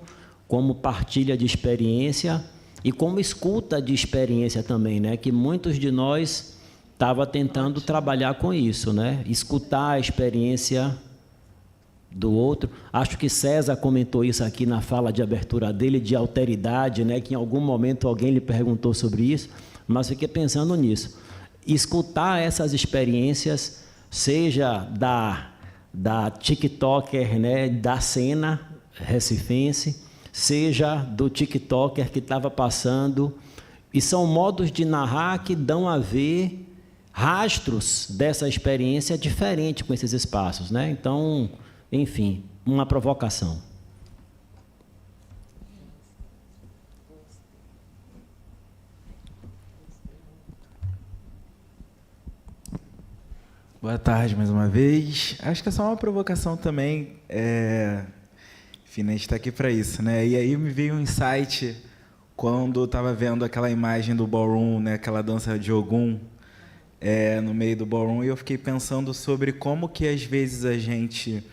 como partilha de experiência e como escuta de experiência também, né? Que muitos de nós estavam tentando trabalhar com isso, né? Escutar a experiência do outro. Acho que César comentou isso aqui na fala de abertura dele, de alteridade, né? Que em algum momento alguém lhe perguntou sobre isso, mas fiquei pensando nisso. Escutar essas experiências, seja da TikToker, né, da cena recifense, seja do TikToker que estava passando, e são modos de narrar que dão a ver rastros dessa experiência diferente com esses espaços, né? Então, enfim, uma provocação. Boa tarde mais uma vez. Acho que é só uma provocação também. Enfim, a gente está aqui para isso, né? E aí me veio um insight quando eu estava vendo aquela imagem do ballroom, né? Aquela dança de Ogum no meio do ballroom, e eu fiquei pensando sobre como que às vezes a gente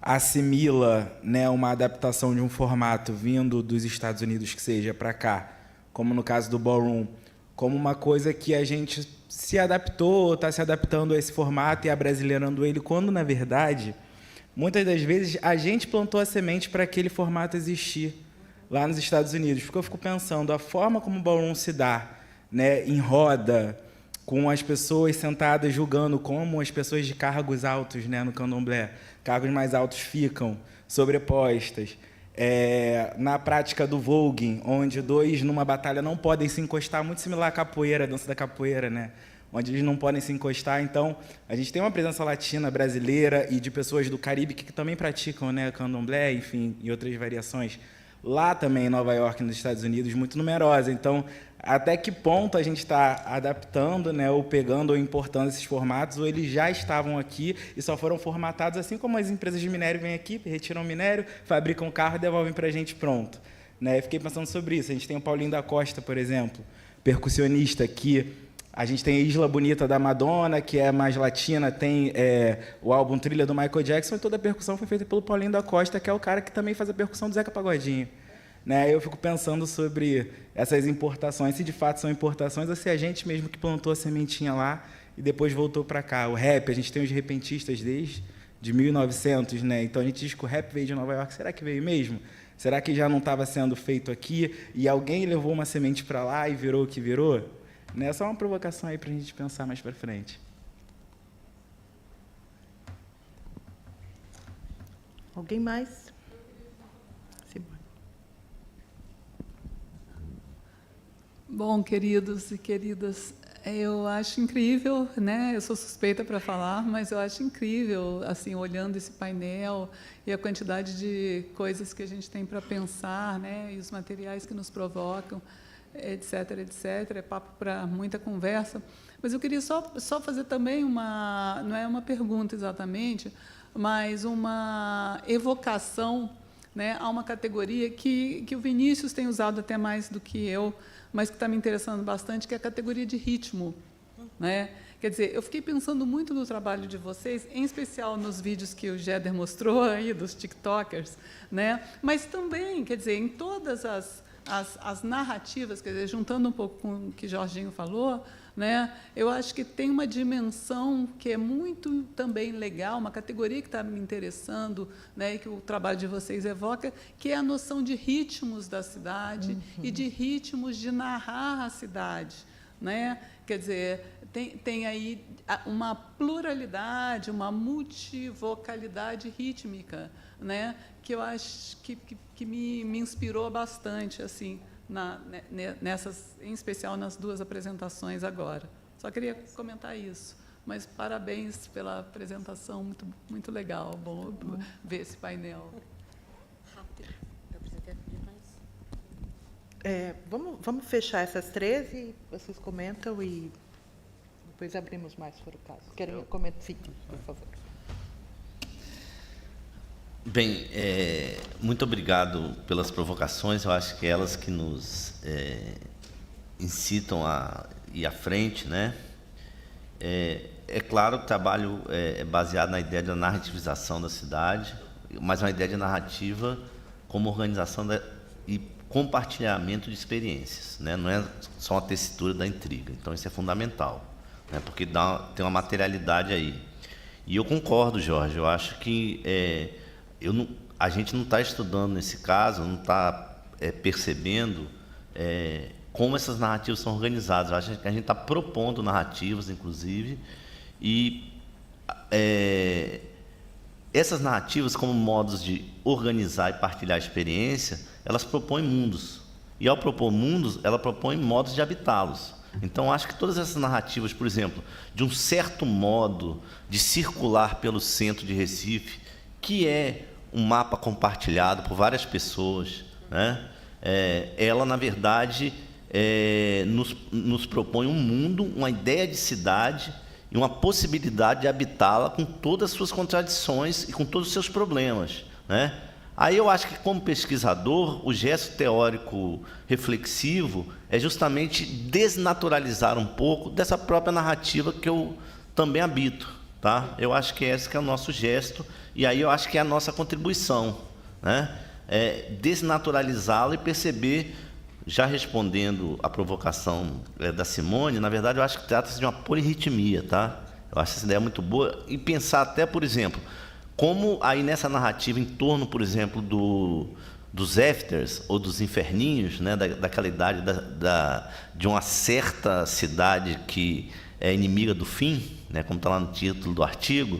assimila, né, uma adaptação de um formato vindo dos Estados Unidos, que seja, para cá, como no caso do ballroom, como uma coisa que a gente se adaptou, está se adaptando a esse formato e abrasileirando ele, quando, na verdade, muitas das vezes a gente plantou a semente para aquele formato existir lá nos Estados Unidos. Porque eu fico pensando, a forma como o ballroom se dá, né, em roda, com as pessoas sentadas julgando como as pessoas de cargos altos, né, no candomblé, cargos mais altos ficam sobrepostas. Na prática do voguing, onde dois numa batalha não podem se encostar, muito similar à capoeira, a dança da capoeira, né, onde eles não podem se encostar. Então, a gente tem uma presença latina, brasileira e de pessoas do Caribe que também praticam, né, candomblé, enfim, e outras variações, lá também em Nova York, nos Estados Unidos, muito numerosa. Então, até que ponto a gente está adaptando, né, ou pegando ou importando esses formatos, ou eles já estavam aqui e só foram formatados, assim como as empresas de minério vêm aqui, retiram minério, fabricam carro e devolvem para a gente pronto. Né? Fiquei pensando sobre isso. A gente tem o Paulinho da Costa, por exemplo, percussionista, que a gente tem a Isla Bonita da Madonna, que é mais latina, tem o álbum Trilha do Michael Jackson, e toda a percussão foi feita pelo Paulinho da Costa, que é o cara que também faz a percussão do Zeca Pagodinho. Né? Eu fico pensando sobre essas importações, se de fato são importações ou se a gente mesmo que plantou a sementinha lá e depois voltou para cá. O rap, a gente tem os repentistas desde 1900, né? Então a gente diz que o rap veio de Nova York. Será que veio mesmo? Será que já não estava sendo feito aqui e alguém levou uma semente para lá e virou o que virou? Né? Só uma provocação aí para a gente pensar mais para frente. Alguém mais? Bom, queridos e queridas, eu acho incrível, né? Eu sou suspeita para falar, mas eu acho incrível, assim, olhando esse painel e a quantidade de coisas que a gente tem para pensar, né? E os materiais que nos provocam, etc, etc. É papo para muita conversa. Mas eu queria só fazer também não é uma pergunta exatamente, mas uma evocação, né, a uma categoria que o Vinícius tem usado até mais do que eu, mas que está me interessando bastante, que é a categoria de ritmo. Né? Quer dizer, eu fiquei pensando muito no trabalho de vocês, em especial nos vídeos que o Jéder mostrou aí, dos tiktokers, né? Mas também, quer dizer, em todas as narrativas, quer dizer, juntando um pouco com o que Jorginho falou, né? Eu acho que tem uma dimensão que é muito também legal, uma categoria que está me interessando, né, e que o trabalho de vocês evoca, que é a noção de ritmos da cidade e de ritmos de narrar a cidade. Né? Quer dizer, tem aí uma pluralidade, uma multivocalidade rítmica, né, que eu acho que me inspirou bastante, assim, nessas, em especial nas duas apresentações agora. Só queria comentar isso. Mas parabéns pela apresentação, muito, muito legal, bom ver esse painel. Vamos fechar essas 13, vocês comentam e depois abrimos mais, se for o caso. Querem comentar? Sim, por favor. Bem, muito obrigado pelas provocações. Eu acho que elas que nos incitam a ir à frente, né? É claro que o trabalho é baseado na ideia da narrativização da cidade, mas uma ideia de narrativa como organização e compartilhamento de experiências, né? Não é só uma tessitura da intriga. Então, isso é fundamental, né? Porque tem uma materialidade aí. E eu concordo, Jorge, eu acho que a gente não está estudando nesse caso, não está percebendo como essas narrativas são organizadas. Eu acho que a gente está propondo narrativas, inclusive, e essas narrativas, como modos de organizar e partilhar a experiência, elas propõem mundos. E, ao propor mundos, ela propõe modos de habitá-los. Então, acho que todas essas narrativas, por exemplo, de um certo modo de circular pelo centro de Recife, que é um mapa compartilhado por várias pessoas, né? Ela, na verdade, nos propõe um mundo, uma ideia de cidade e uma possibilidade de habitá-la com todas as suas contradições e com todos os seus problemas, né? Aí eu acho que, como pesquisador, o gesto teórico reflexivo é justamente desnaturalizar um pouco dessa própria narrativa que eu também habito, tá? Eu acho que esse que é o nosso gesto, e aí eu acho que é a nossa contribuição, né? Desnaturalizá-la e perceber, já respondendo à provocação da Simone, na verdade eu acho que trata-se de uma polirritmia, tá? Eu acho essa ideia muito boa, e pensar até, por exemplo, como aí nessa narrativa em torno, por exemplo, dos afters, ou dos inferninhos, né, daquela idade de uma certa cidade que é inimiga do fim, né, como está lá no título do artigo,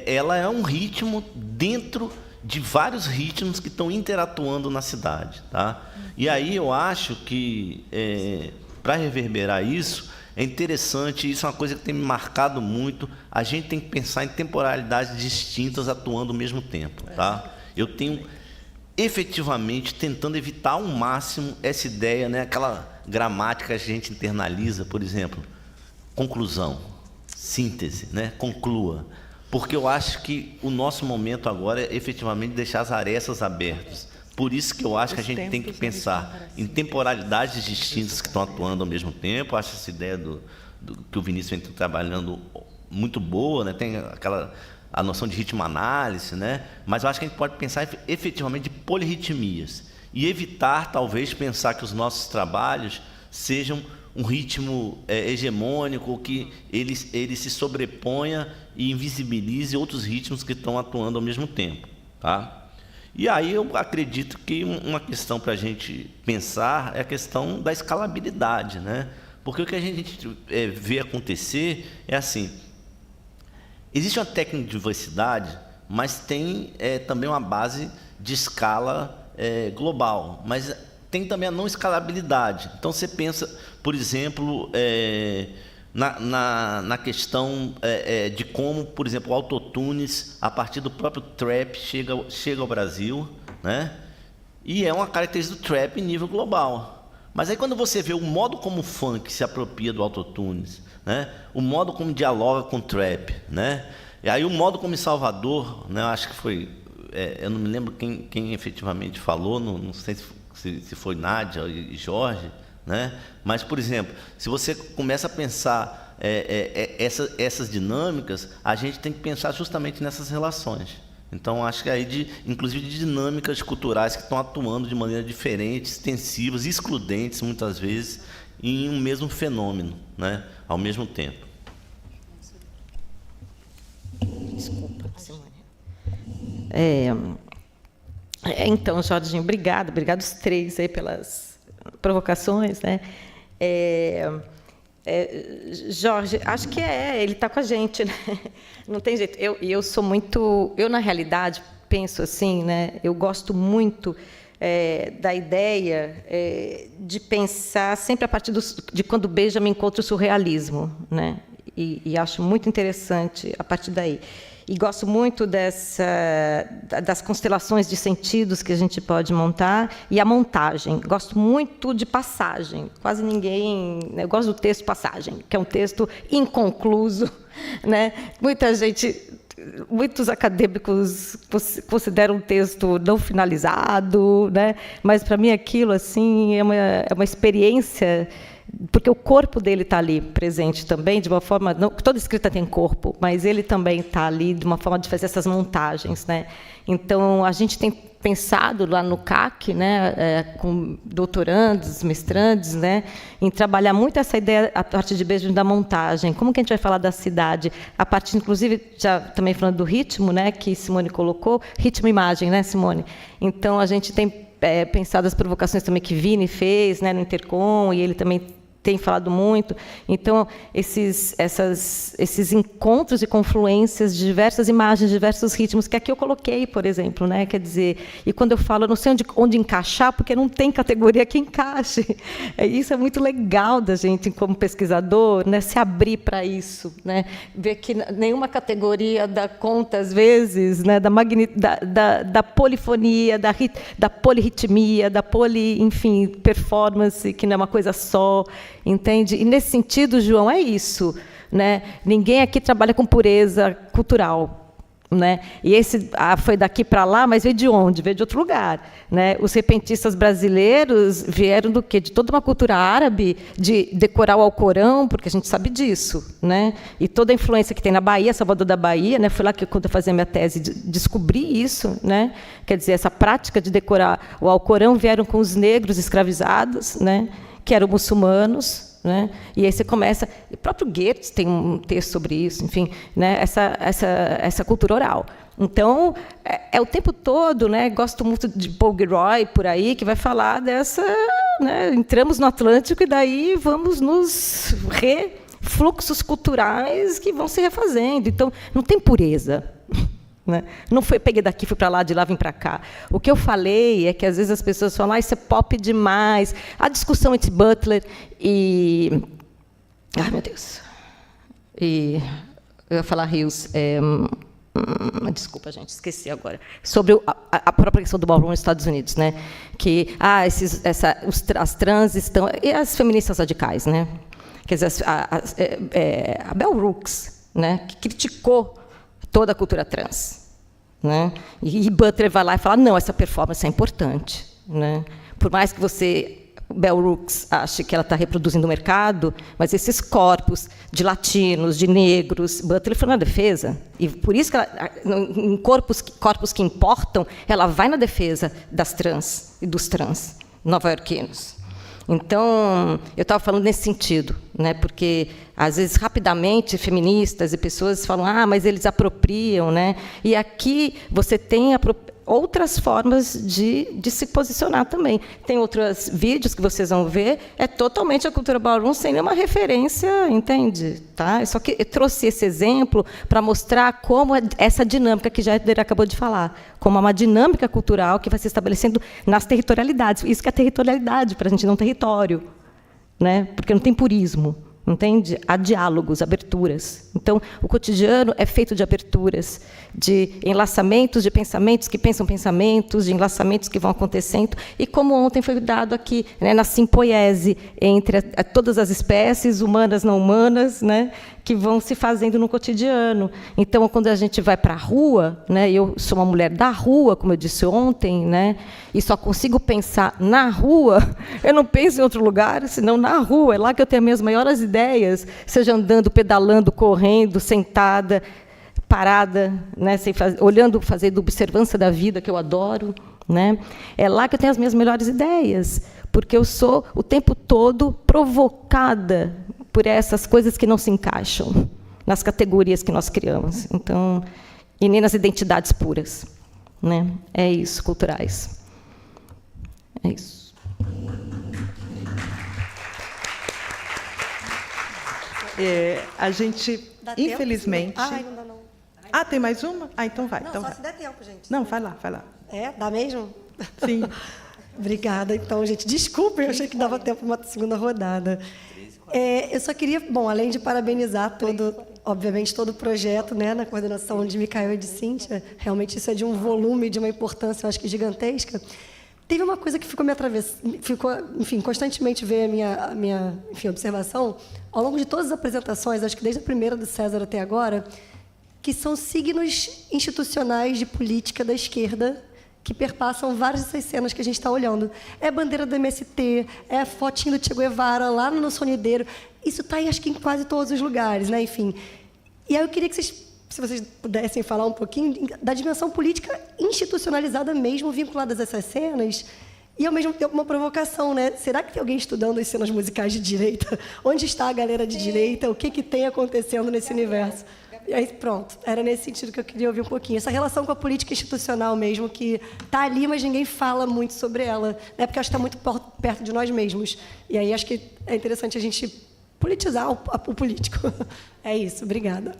ela é um ritmo dentro de vários ritmos que estão interatuando na cidade. Tá? E aí eu acho que, para reverberar isso, é interessante, isso é uma coisa que tem me marcado muito, a gente tem que pensar em temporalidades distintas atuando ao mesmo tempo. Tá? Eu tenho efetivamente tentando evitar ao máximo essa ideia, né, aquela gramática que a gente internaliza, por exemplo, conclusão, síntese, né, conclua. Porque eu acho que o nosso momento agora é efetivamente deixar as arestas abertas. Por isso que eu acho que a gente tem que pensar em temporalidades distintas que estão atuando ao mesmo tempo. Eu acho essa ideia do que o Vinícius vem trabalhando muito boa, né? Tem a noção de ritmo-análise, né? Mas eu acho que a gente pode pensar efetivamente de polirritmias e evitar, talvez, pensar que os nossos trabalhos sejam um ritmo hegemônico, que ele se sobreponha e invisibilize outros ritmos que estão atuando ao mesmo tempo. Tá? E aí eu acredito que uma questão para a gente pensar é a questão da escalabilidade, né? Porque o que a gente vê acontecer é assim, existe uma técnica de diversidade, mas tem também uma base de escala global, mas tem também a não escalabilidade. Então, você pensa, por exemplo, na questão de como, por exemplo, o autotunes, a partir do próprio trap, chega ao Brasil, né? E é uma característica do trap em nível global. Mas aí, quando você vê o modo como o funk se apropria do autotunes, né? O modo como dialoga com o trap, né? E aí o modo como em Salvador, né? Eu acho que foi... eu não me lembro quem efetivamente falou, não sei se foi Nádia e Jorge, né? Mas, por exemplo, se você começa a pensar essas dinâmicas, a gente tem que pensar justamente nessas relações. Então, acho que aí, inclusive, de dinâmicas culturais que estão atuando de maneira diferente, extensivas, excludentes, muitas vezes, em um mesmo fenômeno, né? Ao mesmo tempo. Desculpa, Simone. Então, Jorginho, obrigado os três aí pelas provocações, né? Jorge, acho que ele está com a gente, né? Não tem jeito. Eu sou muito, na realidade penso assim, né? Eu gosto muito da ideia de pensar sempre a partir de quando Benjamin encontra o surrealismo, né? E acho muito interessante a partir daí. E gosto muito das constelações de sentidos que a gente pode montar e a montagem. Gosto muito de passagem. Quase ninguém... Eu gosto do texto passagem, que é um texto inconcluso, né? Muitos acadêmicos consideram um texto não finalizado, né? Mas, para mim, aquilo assim, é uma experiência... Porque o corpo dele está ali presente também, de uma forma... Não, toda escrita tem corpo, mas ele também está ali de uma forma de fazer essas montagens, né? Então, a gente tem pensado lá no CAC, né, com doutorandos, mestrandos, né, em trabalhar muito essa ideia a partir de Benjamin da montagem. Como que a gente vai falar da cidade? A partir, inclusive, já também falando do ritmo, né, que Simone colocou, ritmo-imagem, né, Simone? Então, a gente tem pensado as provocações também que Vini fez, né, no Intercom, e ele também tem falado muito. Então, esses encontros e confluências de diversas imagens, de diversos ritmos, que aqui eu coloquei, por exemplo, né? Quer dizer, e quando eu falo, eu não sei onde encaixar, porque não tem categoria que encaixe. Isso é muito legal da gente, como pesquisador, né, se abrir para isso, né? Ver que nenhuma categoria dá conta, às vezes, né, da polifonia, da polirritmia, enfim, performance, que não é uma coisa só. Entende? E, nesse sentido, João, é isso, né? Ninguém aqui trabalha com pureza cultural, né? E esse foi daqui para lá, mas veio de onde? Veio de outro lugar, né? Os repentistas brasileiros vieram do quê? De toda uma cultura árabe, de decorar o Alcorão, porque a gente sabe disso, né? E toda a influência que tem na Bahia, Salvador da Bahia, né? Foi lá que, quando eu fazia minha tese, descobri isso, né? Quer dizer, essa prática de decorar o Alcorão vieram com os negros escravizados, né? Que eram muçulmanos, né? E aí você começa... O próprio Goethe tem um texto sobre isso, enfim, né? Essa cultura oral. Então, é o tempo todo, né? Gosto muito de Paul Gilroy, por aí, que vai falar dessa... Né? Entramos no Atlântico e daí vamos nos fluxos culturais que vão se refazendo. Então, não tem pureza. Né? Não foi peguei daqui, fui para lá, de lá vim para cá. O que eu falei é que, às vezes, as pessoas falam isso é pop demais. A discussão entre Butler e... Ai, meu Deus. Eu ia falar Rios. Desculpa, gente, esqueci agora. Sobre a própria questão do ballroom nos Estados Unidos, né? Que as trans estão... E as feministas radicais, né? Quer dizer, a Bell Hooks, né? Que criticou toda a cultura trans, né? E Butler vai lá e fala, não, essa performance é importante, né? Por mais que Bell Hooks ache que ela está reproduzindo o mercado, mas esses corpos de latinos, de negros, Butler foi na defesa. E por isso que em corpos que importam, ela vai na defesa das trans e dos trans nova-iorquinos. Então, eu estava falando nesse sentido, né? Porque, às vezes, rapidamente, feministas e pessoas falam, mas eles apropriam, né? E aqui você tem outras formas de se posicionar também. Tem outros vídeos que vocês vão ver, é totalmente a cultura ballroom sem nenhuma referência, entende? Tá? Só que eu trouxe esse exemplo para mostrar como essa dinâmica que Jader acabou de falar, como é uma dinâmica cultural que vai se estabelecendo nas territorialidades. Isso que é territorialidade, para a gente não território, né? Porque não tem purismo. Entende? Há diálogos, aberturas. Então, o cotidiano é feito de aberturas, de enlaçamentos de pensamentos que pensam pensamentos, de enlaçamentos que vão acontecendo. E como ontem foi dado aqui, né, na simpoiese entre todas as espécies, humanas, não humanas, né, que vão se fazendo no cotidiano. Então, quando a gente vai para a rua, né, eu sou uma mulher da rua, como eu disse ontem, né, e só consigo pensar na rua, eu não penso em outro lugar, senão na rua. É lá que eu tenho as minhas maiores ideias, seja andando, pedalando, correndo, sentada, parada, né, olhando, fazendo observância da vida, que eu adoro. Né? É lá que eu tenho as minhas melhores ideias, porque eu sou o tempo todo provocada por essas coisas que não se encaixam nas categorias que nós criamos. Então, e nem nas identidades puras. Né? É isso, culturais. É isso. A gente, infelizmente... Ai, não dá não. Tem mais uma? Então vai. Não, então só vai. se der tempo, gente. Não, vai lá, vai lá. Dá mesmo? Sim. Obrigada. Então, gente, desculpem, eu achei que dava tempo para uma segunda rodada. Eu só queria, além de parabenizar obviamente, todo o projeto, né, na coordenação de Micael e de Cíntia, realmente isso é de um volume, de uma importância, eu acho que gigantesca. Teve uma coisa que ficou me atravessando, enfim, constantemente veio a minha observação, ao longo de todas as apresentações, acho que desde a primeira do César até agora, que são signos institucionais de política da esquerda que perpassam várias dessas cenas que a gente está olhando. É a bandeira do MST, é a fotinho do Che Guevara lá no Sonideiro. Isso está, acho que, em quase todos os lugares, né? Enfim. E aí eu queria que se vocês pudessem falar um pouquinho da dimensão política institucionalizada mesmo, vinculadas a essas cenas, e, ao mesmo tempo, uma provocação, né? Será que tem alguém estudando as cenas musicais de direita? Onde está a galera de direita? O que tem acontecendo nesse universo? E aí, pronto, era nesse sentido que eu queria ouvir um pouquinho. Essa relação com a política institucional mesmo, que está ali, mas ninguém fala muito sobre ela, né? Porque acho que está muito perto de nós mesmos. E aí acho que é interessante a gente politizar o político. É isso, obrigada.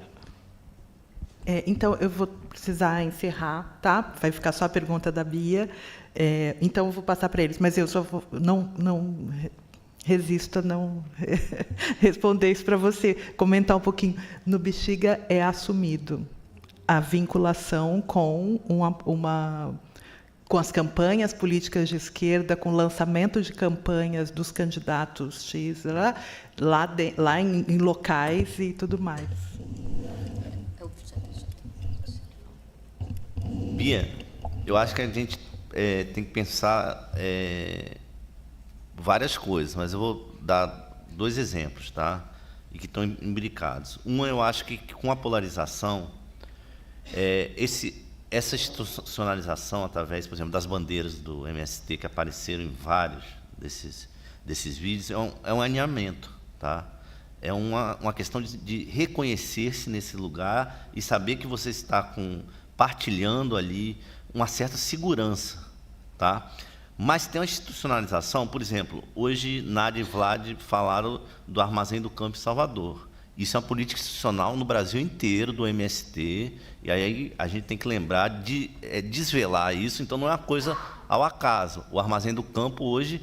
Então, eu vou precisar encerrar, tá? Vai ficar só a pergunta da Bia. Então, eu vou passar para eles, mas eu só não resisto a não responder isso para você. Comentar um pouquinho. No Bexiga é assumido a vinculação com com as campanhas políticas de esquerda, com o lançamento de campanhas dos candidatos X, lá em locais e tudo mais. Bia, eu acho que a gente tem que pensar várias coisas, mas eu vou dar 2 exemplos, tá? E que estão imbricados. Eu acho que com a polarização, essa institucionalização, através, por exemplo, das bandeiras do MST, que apareceram em vários desses vídeos, é um alinhamento, tá? É uma questão de reconhecer-se nesse lugar e saber que você está partilhando ali uma certa segurança, tá? Mas tem uma institucionalização, por exemplo, hoje Nádia e Vlad falaram do Armazém do Campo em Salvador. Isso é uma política institucional no Brasil inteiro, do MST, e aí a gente tem que lembrar de desvelar isso, então não é uma coisa ao acaso. O Armazém do Campo hoje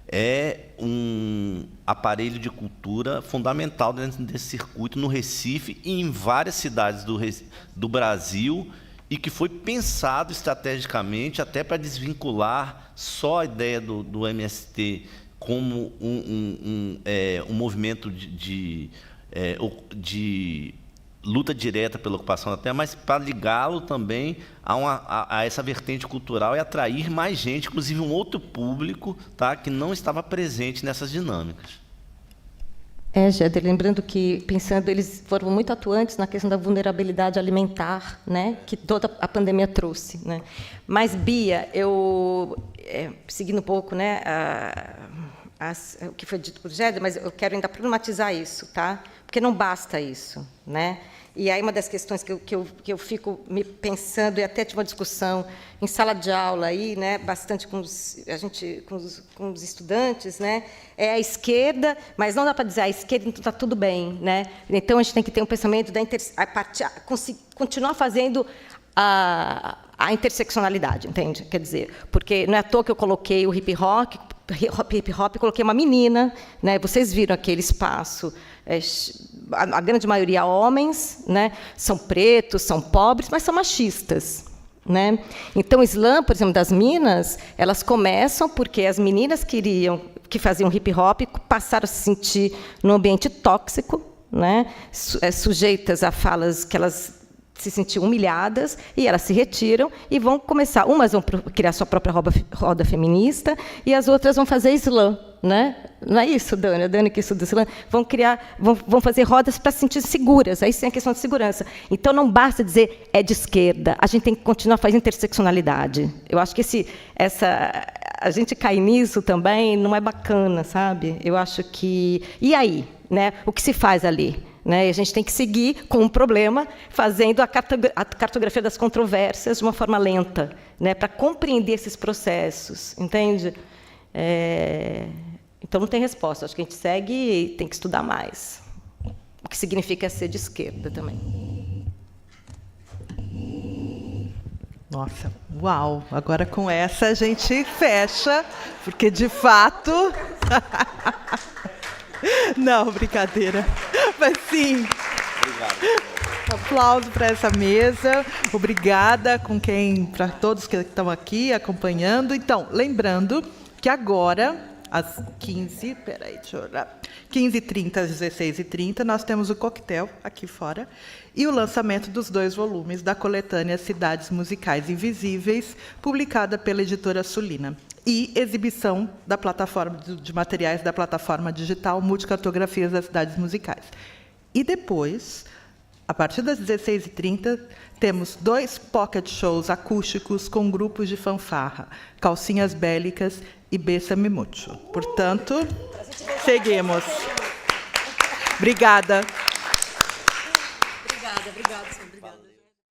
é um aparelho de cultura fundamental dentro desse circuito no Recife e em várias cidades do Brasil, e que foi pensado estrategicamente até para desvincular só a ideia do MST como um movimento de luta direta pela ocupação da terra, mas para ligá-lo também a essa vertente cultural e atrair mais gente, inclusive um outro público, tá, que não estava presente nessas dinâmicas. Géder, lembrando que, pensando, eles foram muito atuantes na questão da vulnerabilidade alimentar, né, que toda a pandemia trouxe, né. Mas, Bia, eu, seguindo um pouco, né, o que foi dito por Géder, mas eu quero ainda problematizar isso, tá? Porque não basta isso, né? E aí uma das questões que eu fico me pensando, e até tive uma discussão em sala de aula aí, né, bastante com os estudantes, né, é a esquerda, mas não dá para dizer a esquerda, então está tudo bem, né? Então a gente tem que ter um pensamento continuar fazendo a interseccionalidade, entende? Quer dizer, porque não é à toa que eu coloquei o hip hop, coloquei uma menina, né? Vocês viram aquele espaço, a grande maioria homens, né? São pretos, são pobres, mas são machistas, né? Então, o slam, por exemplo, das minas, elas começam porque as meninas que faziam hip hop passaram a se sentir num ambiente tóxico, né? Sujeitas a falas que elas se sentiam humilhadas, e elas se retiram e vão começar. Umas vão criar sua própria roda feminista e as outras vão fazer slam, né? Não é isso, Dani? A Dani que estuda slam. Vão fazer rodas para se sentir seguras. Aí sim é a questão de segurança. Então, não basta dizer é de esquerda. A gente tem que continuar fazendo interseccionalidade. Eu acho que a gente cair nisso também não é bacana, sabe? Eu acho que... E aí? Né? O que se faz ali? Né? A gente tem que seguir com um problema, fazendo a cartografia das controvérsias de uma forma lenta, né? Para compreender esses processos, entende? Então, não tem resposta. Acho que a gente segue e tem que estudar mais. O que significa ser de esquerda também. Nossa, uau! Agora, com essa, a gente fecha, porque, de fato... Não, brincadeira. Mas sim. Obrigado. Um aplauso para essa mesa. Obrigada para todos que estão aqui acompanhando. Então, lembrando que agora, às 15h30, às 16h30, nós temos o coquetel aqui fora e o lançamento dos 2 volumes da coletânea Cidades Musicais Invisíveis, publicada pela editora Sulina. E exibição da plataforma de materiais da plataforma digital Multicartografias das Cidades Musicais. E depois, a partir das 16h30, temos 2 pocket shows acústicos com grupos de fanfarra, Calcinhas Bélicas e Bésame Mucho. Portanto, seguimos. Obrigada. Obrigada, senhor.